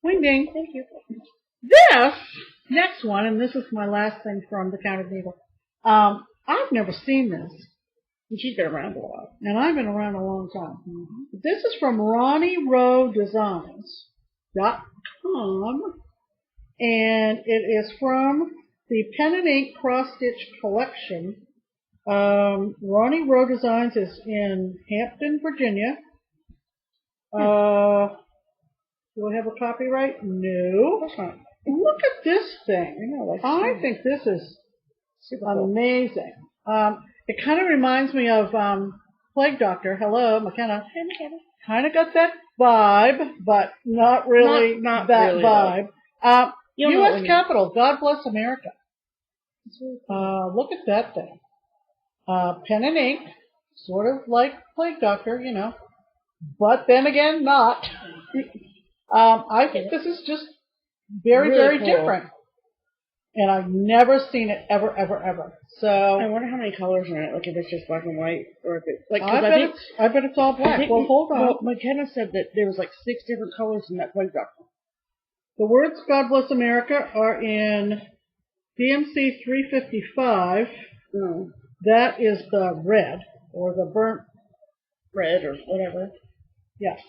Wingding. Thank you. This next one, and this is my last thing from the Counted Needle. I've never seen this. And she's been around a while. And I've been around a long time. Mm-hmm. This is from RonnieRoeDesigns.com. And it is from the Pen and Ink Cross Stitch Collection. Ronnie Roe Designs is in Hampton, Virginia. Do I have a copyright? No. Look at this thing. I think this is amazing. It kind of reminds me of Plague Doctor. Hello, McKenna. Hey, McKenna. Kind of got that vibe, but not really Not that really, vibe. U.S. mean. Capitol, God bless America. Look at that thing. Pen and ink, sort of like Plague Doctor, you know. But then again, not. I think this is just very, Really very cool. different. And I've never seen it ever, ever, ever. So I wonder how many colors are in it. Like if it's just black and white, or if it's like. I bet it's all black. Well, hold on. Well, McKenna said that there was like 6 different colors in that Plague Doctor. The words "God Bless America" are in DMC 355. Mm. That is the red or the burnt Red or whatever. Yes.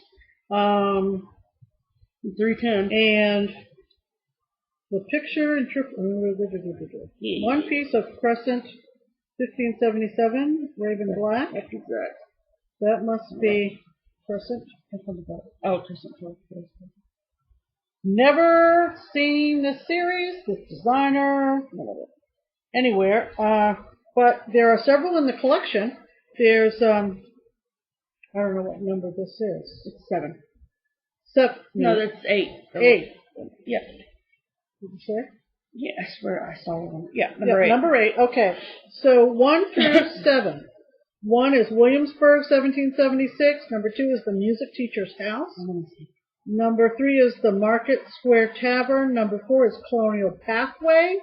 310. And the picture in one piece of Crescent 1577, Raven Black. What is that? That must be Crescent. Oh, Crescent. Never seen this series, this designer, anywhere. But there are several in the collection. There's, I don't know what number this is. It's 7. No, that's 8. 8. Yep. Did you say? Yeah, I swear I saw one. Yeah, number 8. Number 8. Okay. So 1 through 7. 1 is Williamsburg, 1776. Number 2 is the Music Teacher's House. Number 3 is the Market Square Tavern. Number 4 is Colonial Pathway.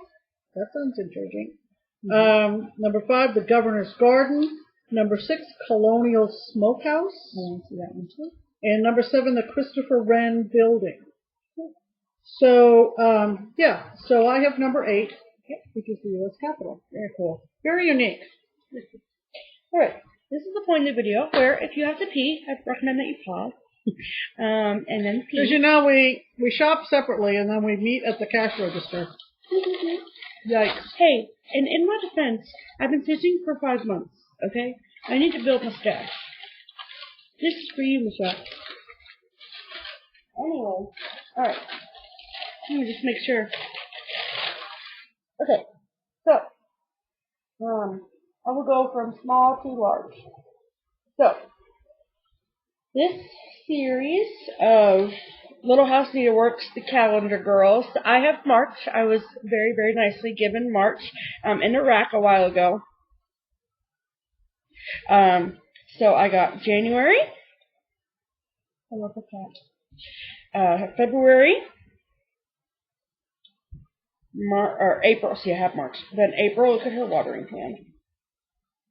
That sounds intriguing. Mm-hmm. Number 5, the Governor's Garden. Number 6, Colonial Smokehouse. I want to see that one too. And number 7, the Christopher Wren Building. So, so I have number 8, which is the U.S. Capitol. Very cool. Very unique. All right. This is the point of the video where if you have to pee, I'd recommend that you pause. And then pee. Because you know, we shop separately and then we meet at the cash register. Yikes. Hey, and in my defense, I've been stitching for 5 months, okay? I need to build my stash. This is for you, Michelle. Anyway, alright. Let me just make sure. Okay, so, I will go from small to large. So, this series of Little House Needleworks, the Calendar Girls, I have March. I was very, very nicely given March in Iraq a while ago. So I got January. I love the cat. February. Or April. See, I have March. Then April, look at her watering can.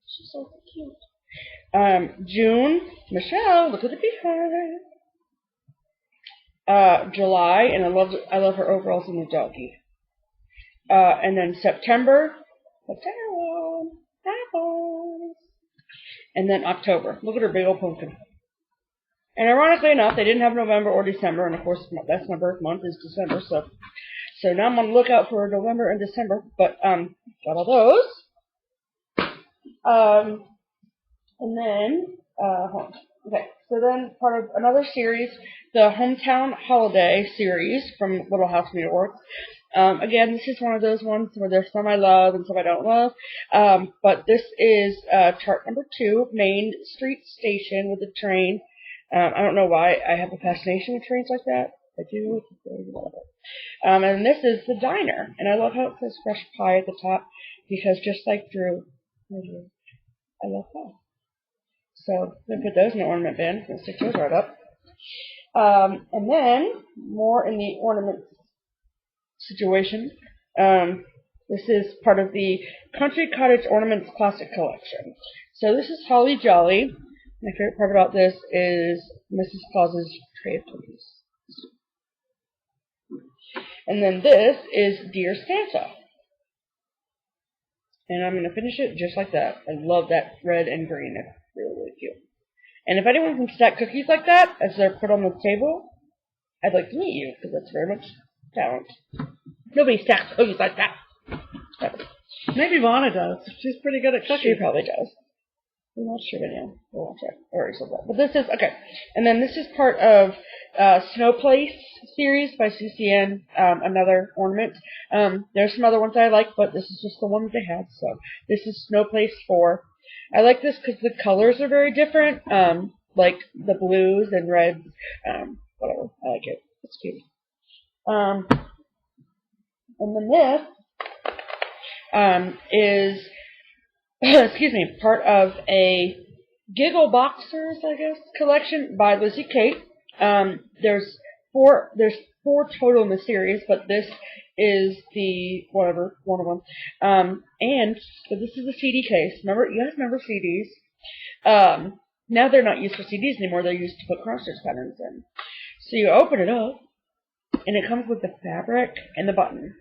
She's so cute. June, Michelle, look at the behind. July, and I love her overalls and the doggy. And then September, apples. And then October. Look at her big old pumpkin. And ironically enough, they didn't have November or December, and of course that's my birth month is December, so now I'm on the lookout for November and December, but got all those. And then hold on. Okay, so then part of another series, the Hometown Holiday series from Little House Needleworks. Again, this is one of those ones where there's some I love and some I don't love. But this is chart number 2, Main Street Station with the train. I don't know why I have a fascination with trains like that. I do. And this is the diner. And I love how it says fresh pie at the top because just like Drew, I love pie. So I'm going to put those in the ornament bin. I'm going to stick those right up. And then more in the ornament situation. This is part of the Country Cottage Ornaments Classic Collection. So this is Holly Jolly. My favorite part about this is Mrs. Claus's tray of cookies. And then this is Dear Santa. And I'm going to finish it just like that. I love that red and green. It's really, really cute. And if anyone can stack cookies like that as they're put on the table, I'd like to meet you because that's very much talent. Nobody stacks cookies like that. Maybe Vonna does. She's pretty good at cooking. She probably does. I'm not sure video. We'll watch it. I already said that. But this is, okay. And then this is part of Snow Place series by CCN, another ornament. There's some other ones I like, but this is just the one that they had. So this is Snow Place 4. I like this because the colors are very different, like the blues and reds, whatever. I like it. It's cute. And then this is, excuse me, part of a Giggle Boxers, I guess, collection by Lizzie Kate. There's four total in the series, but this is the whatever one of them. So this is a CD case. Remember, you guys remember CDs? Now they're not used for CDs anymore. They're used to put cross-stitch patterns in. So you open it up, and it comes with the fabric and the button.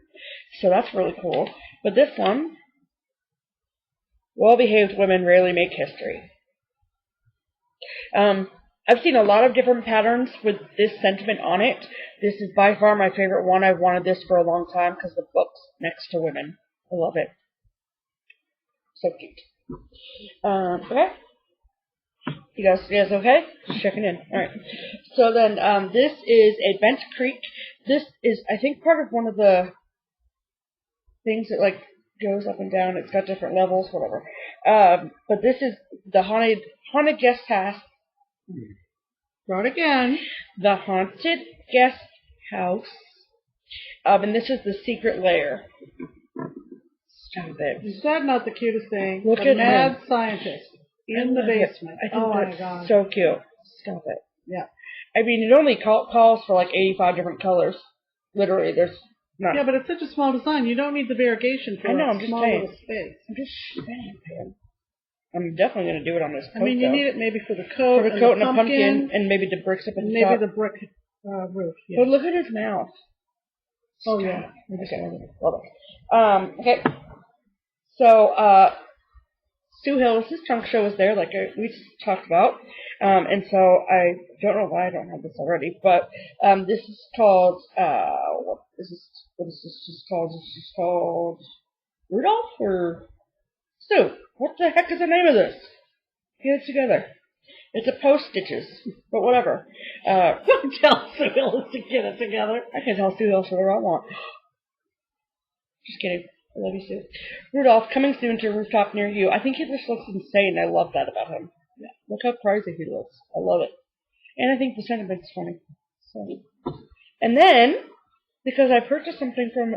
So that's really cool. But this one, well-behaved women rarely make history. I've seen a lot of different patterns with this sentiment on it. This is by far my favorite one. I've wanted this for a long time because the book's next to women. I love it. So cute. Okay. You guys okay? Just checking in. Alright. So then, this is a Bent Creek. This is, I think, part of one of the things that, like, goes up and down. It's got different levels, whatever. But this is the Haunted Guest House. Start again. The Haunted Guest House. And this is the secret lair. Stop it. Is that not the cutest thing? Look the at mad him. Scientist in the basement. I think my God. so cute. Stop it. Yeah. I mean, it only calls for like 85 different colors. Literally, there's not. Yeah, but it's such a small design. You don't need the variegation for I know, a I'm just small saying. little space. I'm just saying, Pam. I'm definitely going to do it on this coat, I mean, you though. need it maybe for the coat, For the coat and a pumpkin, and maybe the bricks up at and the maybe top. the brick roof. Yeah. But look at his mouth. Oh yeah. Okay. Love it. Okay. So, Sue Hillis' trunk show was there, like we just talked about. And so I don't know why I don't have this already, but this is called what is this called? This is called Rudolph or Sue. What the heck is the name of this? Get it together. It's a post stitches, but whatever. Tell Sue Hillis to get it together. I can tell Sue Hillis whatever I want. Just kidding. I love you, Sue. Rudolph, coming soon to a rooftop near you. I think he just looks insane. I love that about him. Yeah. Look how crazy he looks. I love it. And I think the sentiment's funny. So. And then, because I purchased something from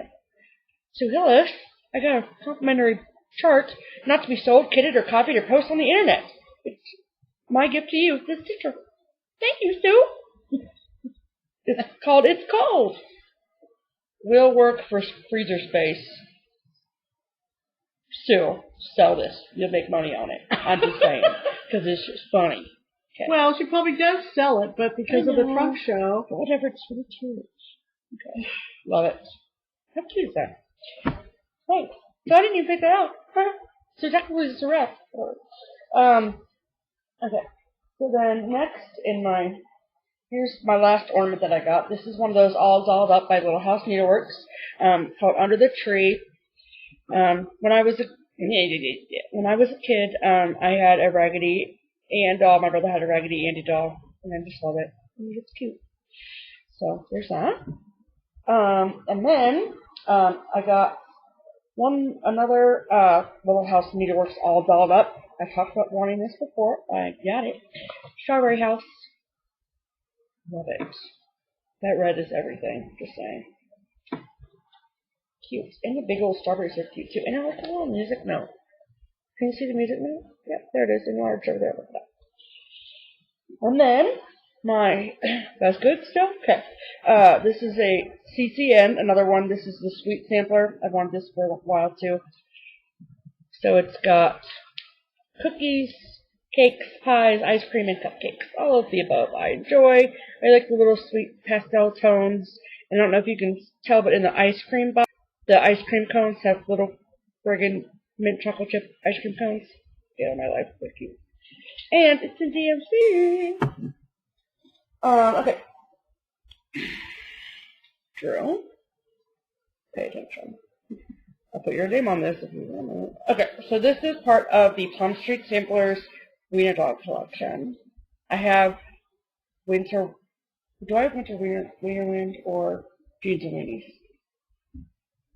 Sue Hillis, I got a complimentary chart, not to be sold, kitted, or copied, or posted on the internet. It's my gift to you, this teacher. Thank you, Sue. It's called Will Work for Freezer Space. Sue, sell this. You'll make money on it. I'm just saying, because it's just funny. Okay. Well, she probably does sell it, but because of the trunk show. But whatever, it's really cute. Okay. Love it. How cute is that? Thanks. So I didn't even pick that out. So technically it's a wrap. Okay. So then next here's my last ornament that I got. This is one of those all dolled up by Little House Needleworks, called Under the Tree. When I was a kid, I had a Raggedy Ann doll. My brother had a Raggedy Andy doll, and I just love it. It's cute. So there's that. And then I got another Little House Needleworks all dolled up. I talked about wanting this before. I got it. Strawberry House. Love it. That red is everything. Just saying. Cute. And the big old strawberries are cute too. And I like the little music note. Can you see the music note? Yep, there it is in large over there. And then that's good still? Okay. This is a CCN, another one. This is the sweet sampler. I've wanted this for a while too. So it's got cookies, cakes, pies, ice cream, and cupcakes. All of the above. I like the little sweet pastel tones. I don't know if you can tell, but in the ice cream box, the ice cream cones have little friggin' mint chocolate chip ice cream cones. Yeah, my life. They're cute. And it's in DMC. Okay. Drew. Pay attention. I'll put your name on this if you want it. Okay, so this is part of the Plum Street Samplers Wiener Dog collection. I have Winter. Do I have Winter Wienerland or Jeans and Weenies?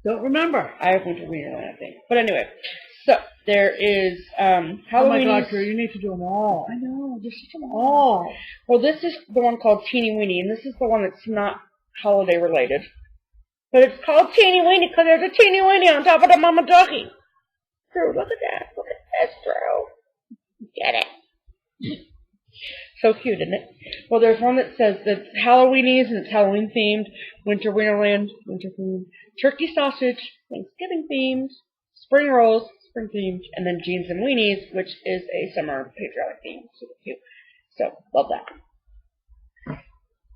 Don't remember. I have Winter Wienerland, I think. But anyway, So, there is Halloween. Oh my God, Drew, you need to do them all. I know, there's such a lot. Well, this is the one called Teeny Weeny, and this is the one that's not holiday related. But it's called Teeny Weeny because there's a teeny weeny on top of the mama ducky. Drew, look at that. Look at this, Drew. Get it. So cute, isn't it? Well, there's one that says that it's Halloweenies and it's Halloween themed, Winter Wonderland, winter themed, turkey sausage, Thanksgiving themed, spring rolls, spring themed, and then jeans and weenies, which is a summer patriotic theme. Super cute. So, love that.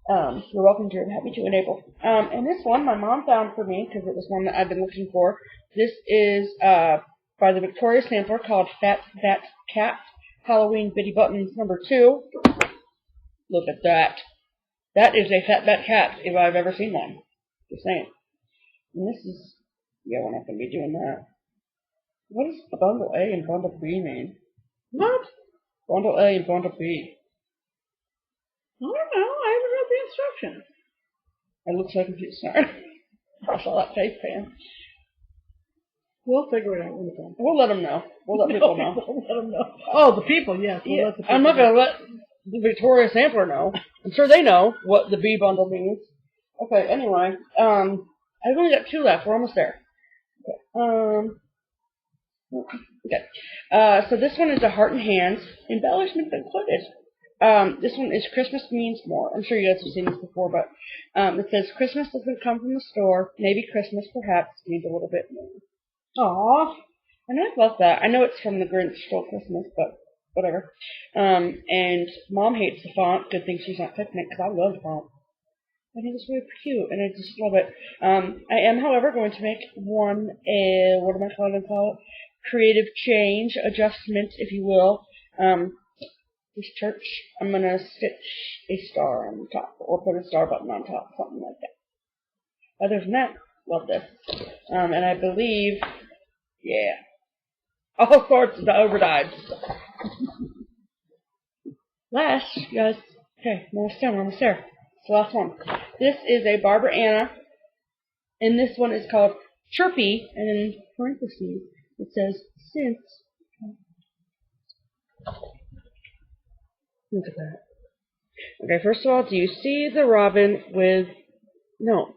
You're welcome to. Happy to enable. And this one my mom found for me because it was one that I've been looking for. This is by the Victoria Sampler called Fat Fat Cat Halloween Bitty Buttons number 2. Look at that. That is a Fat Fat Cat if I've ever seen one. Just saying. And this is, yeah, we're not going to be doing that. What does bundle A and bundle B mean? What? Bundle A and bundle B. I don't know. I haven't read the instructions. It looks like a cute snarl. I saw that face, Pam. We'll figure it out when we're done. We'll let them know. We'll let people know. We'll let them know. Oh, the people, yes. We'll let the people I'm not going to let the Victoria Sampler know. I'm sure they know what the B bundle means. Okay, anyway. I've only got 2 left. We're almost there. Okay. So this one is a heart and hands. Embellishments included. This one is Christmas Means More. I'm sure you guys have seen this before, but it says Christmas doesn't come from the store. Maybe Christmas perhaps needs a little bit more. Aww. And I love that. I know it's from the Grinch Stole Christmas, but whatever. And Mom hates the font. Good thing she's not picking it, because I love the font. I think it's really cute, and I just love it. I am, however, going to make one, what am I going to call it? Creative change, adjustment, if you will. This church, I'm going to stitch a star on top, or put a star button on top, something like that. Other than that, love this. And I believe, yeah, all sorts of overdyes. Last, you guys, okay, we're almost there. It's the last one. This is a Barbara Anna, and this one is called Chirpy, and in parentheses, it says, since. Look at that. Okay, first of all, do you see the robin with, no.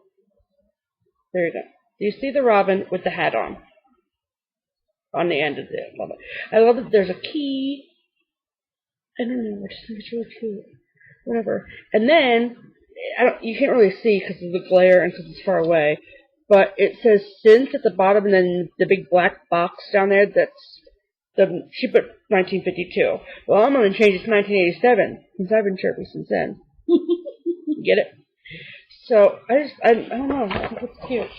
There you go. Do you see the robin with the hat on? On the end of it. Love it. I love that there's a key. I don't know. I just think it's really cute. Whatever. And then, you can't really see because of the glare and because it's far away, but it says Since at the bottom, and then the big black box down there, she put 1952. Well, I'm going to change it to 1987, since I've been chirpy since then. Get it? So, I don't know, I think it's cute.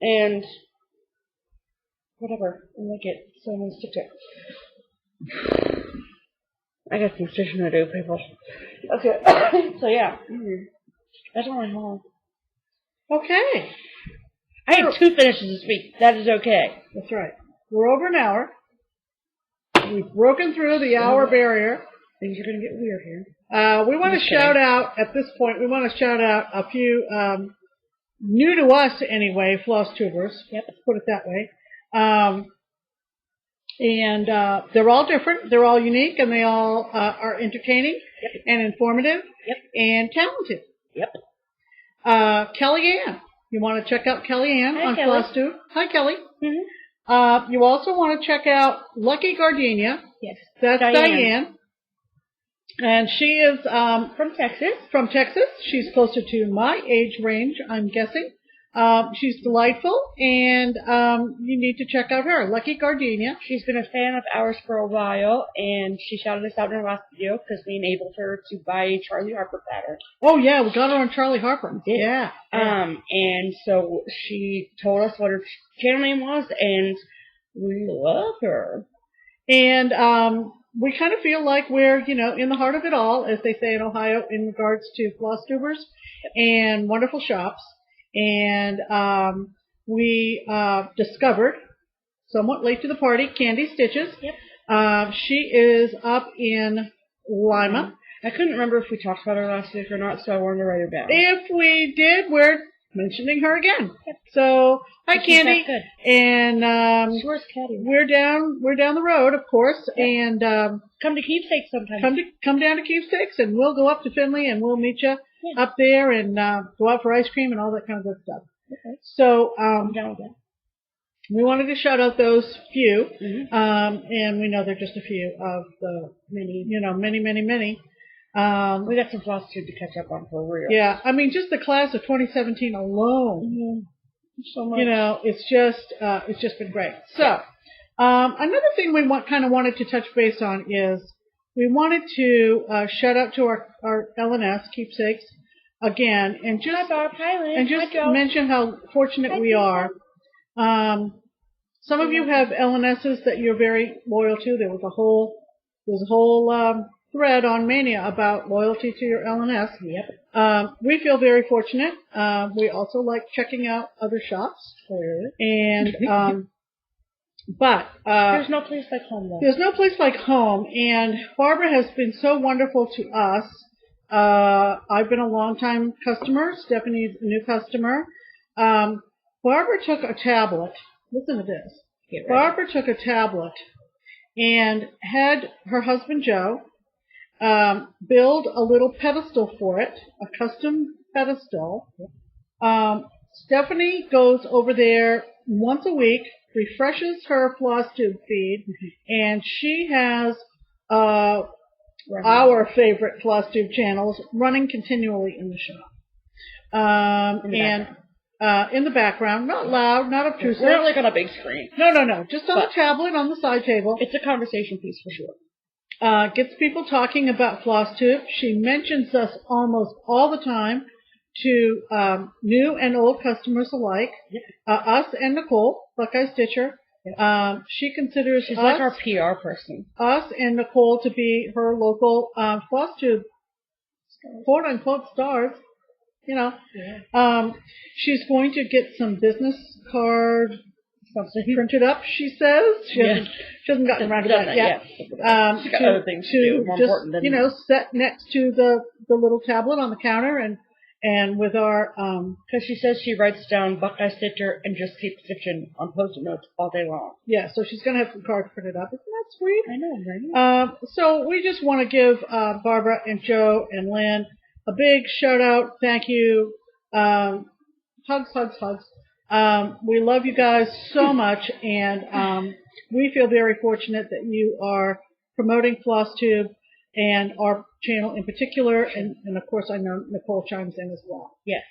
And, whatever, I like it, so I'm going to stick to it. I got some stitching to do, people. Okay, so yeah, that's all I have. Okay. I had 2 finishes this week. That is okay. That's right. We're over an hour. We've broken through the hour barrier. Things are going to get weird here. We want to shout out, at this point, a few, new to us anyway, FlossTubers. Yep, let's put it that way. And they're all different, they're all unique, and they all are entertaining and informative and talented. Yep. Kellyanne. You want to check out Kellyanne on FlossTube. Hi, Kelly. Mm-hmm. You also want to check out Lucky Gardenia. Yes. That's Diane. And she is from Texas. From Texas. She's closer to my age range, I'm guessing. She's delightful, and you need to check out her, Lucky Gardenia. She's been a fan of ours for a while, and she shouted us out in her last video because we enabled her to buy a Charlie Harper pattern. Oh, yeah, we got her on Charlie Harper. Yeah. And so she told us what her channel name was, and we love her. And we kind of feel like we're, in the heart of it all, as they say in Ohio, in regards to FlossTubers and wonderful shops. And we discovered, somewhat late to the party, Candy Stitches. Yep. She is up in Lima. I couldn't remember if we talked about her last week or not, so I wanted to write her down. If we did, we're mentioning her again. So, hi, Candy. And where's Caddy? we're down the road, of course, and come to Keepsakes sometime. Come down to Keepsakes, and we'll go up to Findlay, and we'll meet you up there, and go out for ice cream and all that kind of good stuff. Okay. So, I'm down with that. We wanted to shout out those few, and we know they're just a few of the many. We got some FlossTube to catch up on for real. Yeah, I mean, just the class of 2017 alone. So much. It's just been great. So, another thing we wanted to touch base on is we wanted to shout out to our LNS Keepsakes again, and just mention how fortunate we are. Some of you have LNSs that you're very loyal to. There was a whole thread on Mania about loyalty to your LNS. Yep. We feel very fortunate. We also like checking out other shops. And but there's no place like home, though. There's no place like home, and Barbara has been so wonderful to us. I've been a long-time customer. Stephanie's a new customer. Barbara took a tablet. Listen to this. Barbara took a tablet and had her husband Joe build a little pedestal for it, a custom pedestal. Stephanie goes over there once a week, refreshes her FlossTube feed, and she has our favorite FlossTube channels running continually in the shop. In the background, not loud, not obtrusive. We're not like on a big screen. No. Just on the tablet, on the side table. It's a conversation piece for sure. Gets people talking about FlossTube. She mentions us almost all the time to new and old customers alike. Us and Nicole, Buckeye Stitcher. She considers She's us, like our PR person. Us and Nicole to be her local FlossTube quote-unquote stars. She's going to get some business card something printed up, she says. She hasn't gotten around to that yet. She's got other things to do, more important than set next to the little tablet on the counter and with our because she says she writes down Buckeye Stitcher and Just Keep Stitchin on Post-it notes all day long. Yeah, so she's going to have some cards printed up. Isn't that sweet? I know, right? So we just want to give Barbara and Joe and Lynn a big shout out. Thank you. Hugs. We love you guys so much, and we feel very fortunate that you are promoting FlossTube and our channel in particular, and of course I know Nicole chimes in as well. Yes.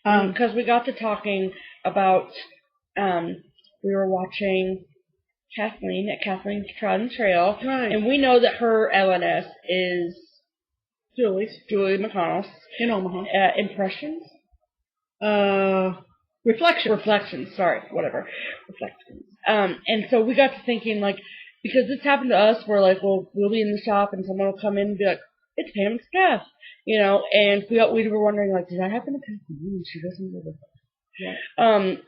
Because we got to talking about, we were watching Kathleen at Kathleen's Trodden Trail, right. And we know that her LNS is Julie McConnell's in Omaha. Impressions? Reflections. Sorry, whatever. Reflections. And so we got to thinking, like, because this happened to us, we're like, well, we'll be in the shop and someone will come in and be like, it's Pam and Steph, and we were wondering, like, did that happen to Kathleen? She doesn't know the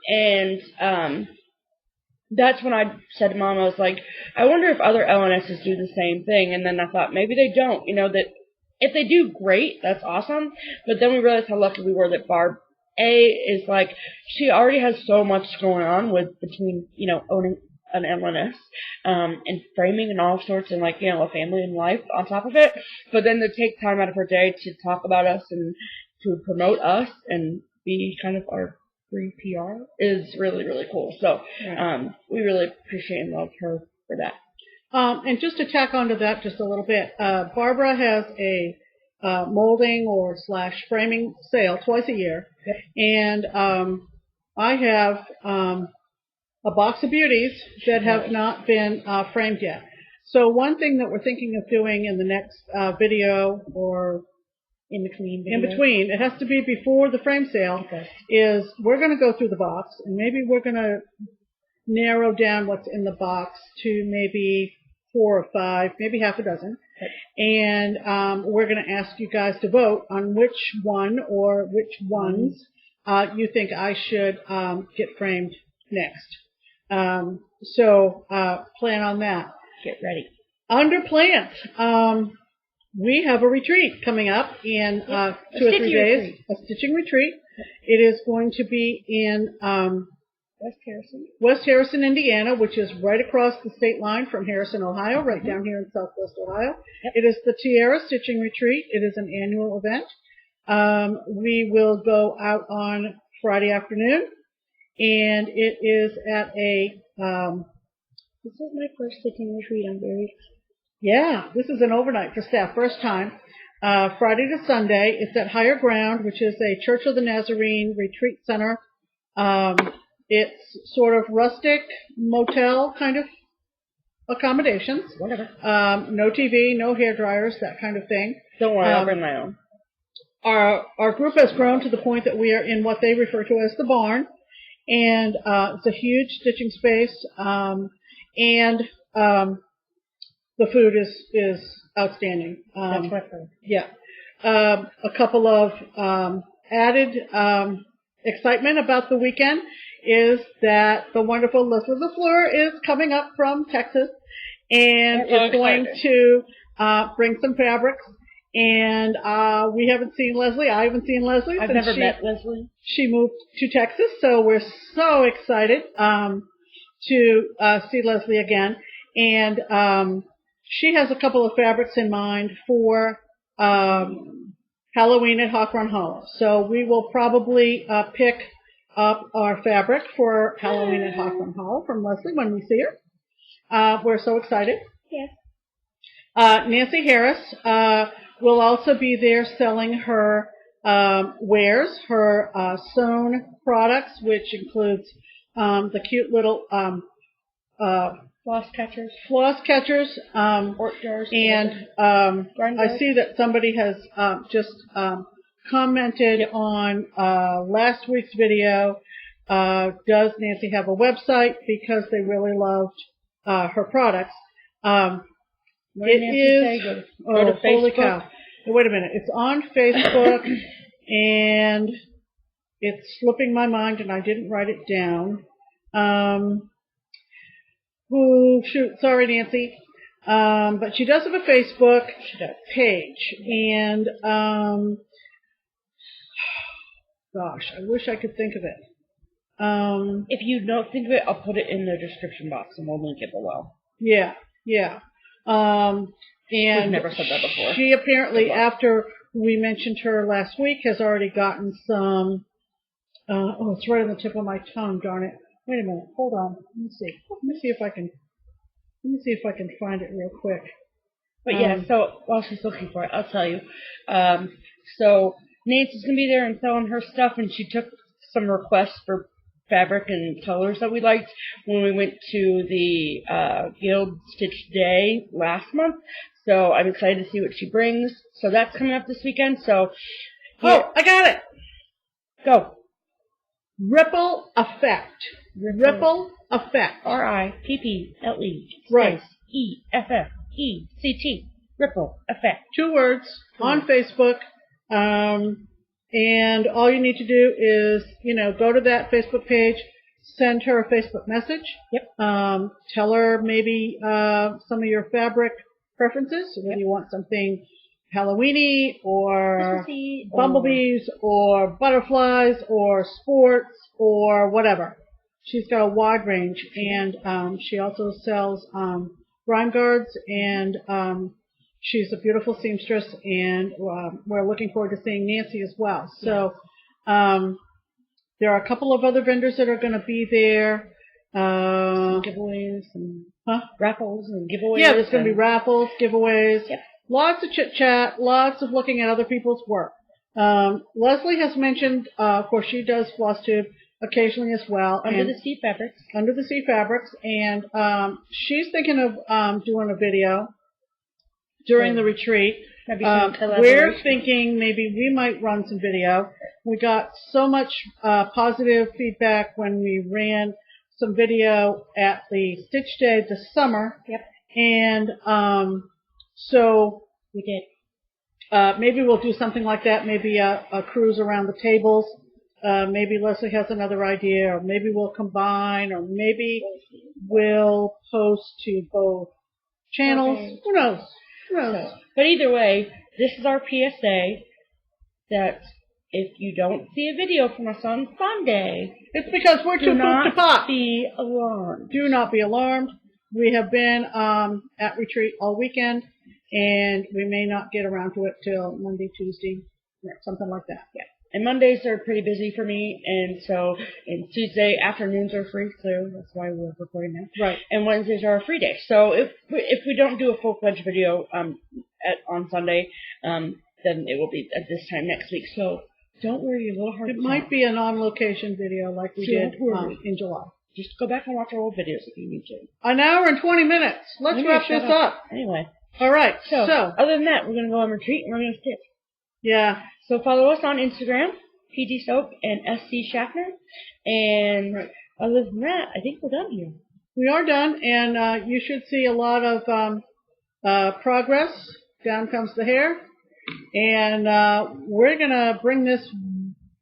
and that's when I said to Mom, I was like, I wonder if other LNSs do the same thing. And then I thought, maybe they don't, that if they do, great, that's awesome. But then we realized how lucky we were that Barb is like, she already has so much going on between, owning an LNS, and framing and all sorts, and like, a family and life on top of it. But then to take time out of her day to talk about us and to promote us and be kind of our free PR is really, really cool. So, we really appreciate and love her for that. And just to tack onto that just a little bit, Barbara has a molding or / framing sale twice a year. Yep. And I have a box of beauties that have not been framed yet. So one thing that we're thinking of doing in the next video or in between, it has to be before the frame sale, is we're going to go through the box, and maybe we're going to narrow down what's in the box to maybe 4 or 5, maybe half a dozen. And we're going to ask you guys to vote on which one or which ones you think I should get framed next. So plan on that. Get ready. Under plants, we have a retreat coming up in 2 or 3 days, a stitching retreat. It is going to be in West Harrison, Indiana, which is right across the state line from Harrison, Ohio, right down here in Southwest Ohio. Yep. It is the Tiara Stitching Retreat. It is an annual event. We will go out on Friday afternoon, and it is at a this is my first stitching retreat. I'm very excited. Yeah, this is an overnight for Steph, first time. Friday to Sunday. It's at Higher Ground, which is a Church of the Nazarene retreat center. It's sort of rustic motel kind of accommodations. Whatever. No TV, no hair dryers, that kind of thing. Don't worry, I'll bring my own. Our group has grown to the point that we are in what they refer to as the barn, and it's a huge stitching space. And the food is outstanding. That's my friend. Yeah. A couple of added excitement about the weekend is that the wonderful Lizbeth is coming up from Texas and is going to bring some fabrics. And we haven't seen Leslie. I haven't seen Leslie. I've never met Leslie. She moved to Texas, so we're so excited to see Leslie again. And she has a couple of fabrics in mind for Halloween at Hawk Run Hollow. So we will probably pick up our fabric for Halloween at Hawk Run Hollow from Leslie when we see her. We're so excited. Yes. Nancy Harris will also be there selling her wares, her sewn products, which includes the cute little floss catchers, Ort jars, and I see that somebody has just commented on last week's video. Does Nancy have a website? Because they really loved her products. It is. Go to holy Facebook. cow! Wait a minute. It's on Facebook, and it's slipping my mind, and I didn't write it down. Oh, shoot. Sorry, Nancy. But she does have a Facebook page. And, gosh, I wish I could think of it. If you don't think of it, I'll put it in the description box and we'll link it below. Yeah, yeah. And we've never said that before. She apparently, after we mentioned her last week, has already gotten some, it's right on the tip of my tongue, darn it. Wait a minute. Hold on. Let me see. Let me see if I can find it real quick. But yeah, so while she's looking for it, I'll tell you. So Nancy's gonna be there and selling her stuff, and she took some requests for fabric and colors that we liked when we went to the Guild Stitch Day last month. So I'm excited to see what she brings. So that's coming up this weekend. So I got it. Go. Ripple Effect. Ripple Effect. RIPPLE. Right. EFFECT. Ripple Effect. 2 words on Facebook. And all you need to do is, go to that Facebook page, send her a Facebook message. Yep. Tell her maybe some of your fabric preferences. Whether you want something Halloweeny or bumblebees or butterflies or sports or whatever. She's got a wide range, and she also sells rhyme guards, and she's a beautiful seamstress, and we're looking forward to seeing Nancy as well. So there are a couple of other vendors that are going to be there. Some giveaways and raffles and giveaways. Yeah, there's going to be raffles, giveaways. Yep. Lots of chit-chat, lots of looking at other people's work. Leslie has mentioned, of course, she does FlossTube occasionally as well. Under the Sea Fabrics. Under the Sea Fabrics. And she's thinking of doing a video during the retreat. We're thinking maybe we might run some video. We got so much positive feedback when we ran some video at the Stitch Day this summer. Yep. And so we did. Maybe we'll do something like that. Maybe a cruise around the tables. Maybe Leslie has another idea, or maybe we'll combine, or maybe we'll post to both channels. Okay. Who knows? But either way, this is our PSA that if you don't see a video from us on Sunday, it's because we're too pooped to pop. be alarmed. Do not be alarmed. We have been at retreat all weekend, and we may not get around to it till Monday, Tuesday, something like that. Yeah. And Mondays are pretty busy for me, and Tuesday afternoons are free, so that's why we're recording now. Right. And Wednesdays are a free day. So if we don't do a full-fledged video on Sunday, then it will be at this time next week. So don't worry your little heart. It might be an on-location video like we did in July. Just go back and watch our old videos if you need to. An hour and 20 minutes. Let's wrap this up. Anyway. All right. So other than that, we're going to go on retreat and we're going to stitch. Yeah. So follow us on Instagram, PG Soap and SC Schaffner. And other than that, I think we're done here. We are done, and you should see a lot of progress. Down comes the hair. And we're going to bring this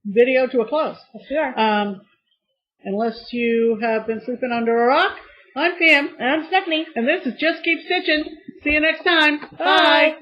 video to a close. Yes, we are. Unless you have been sleeping under a rock, I'm Pam. And I'm Stephanie. And this is Just Keep Stitching. See you next time. Bye. Bye.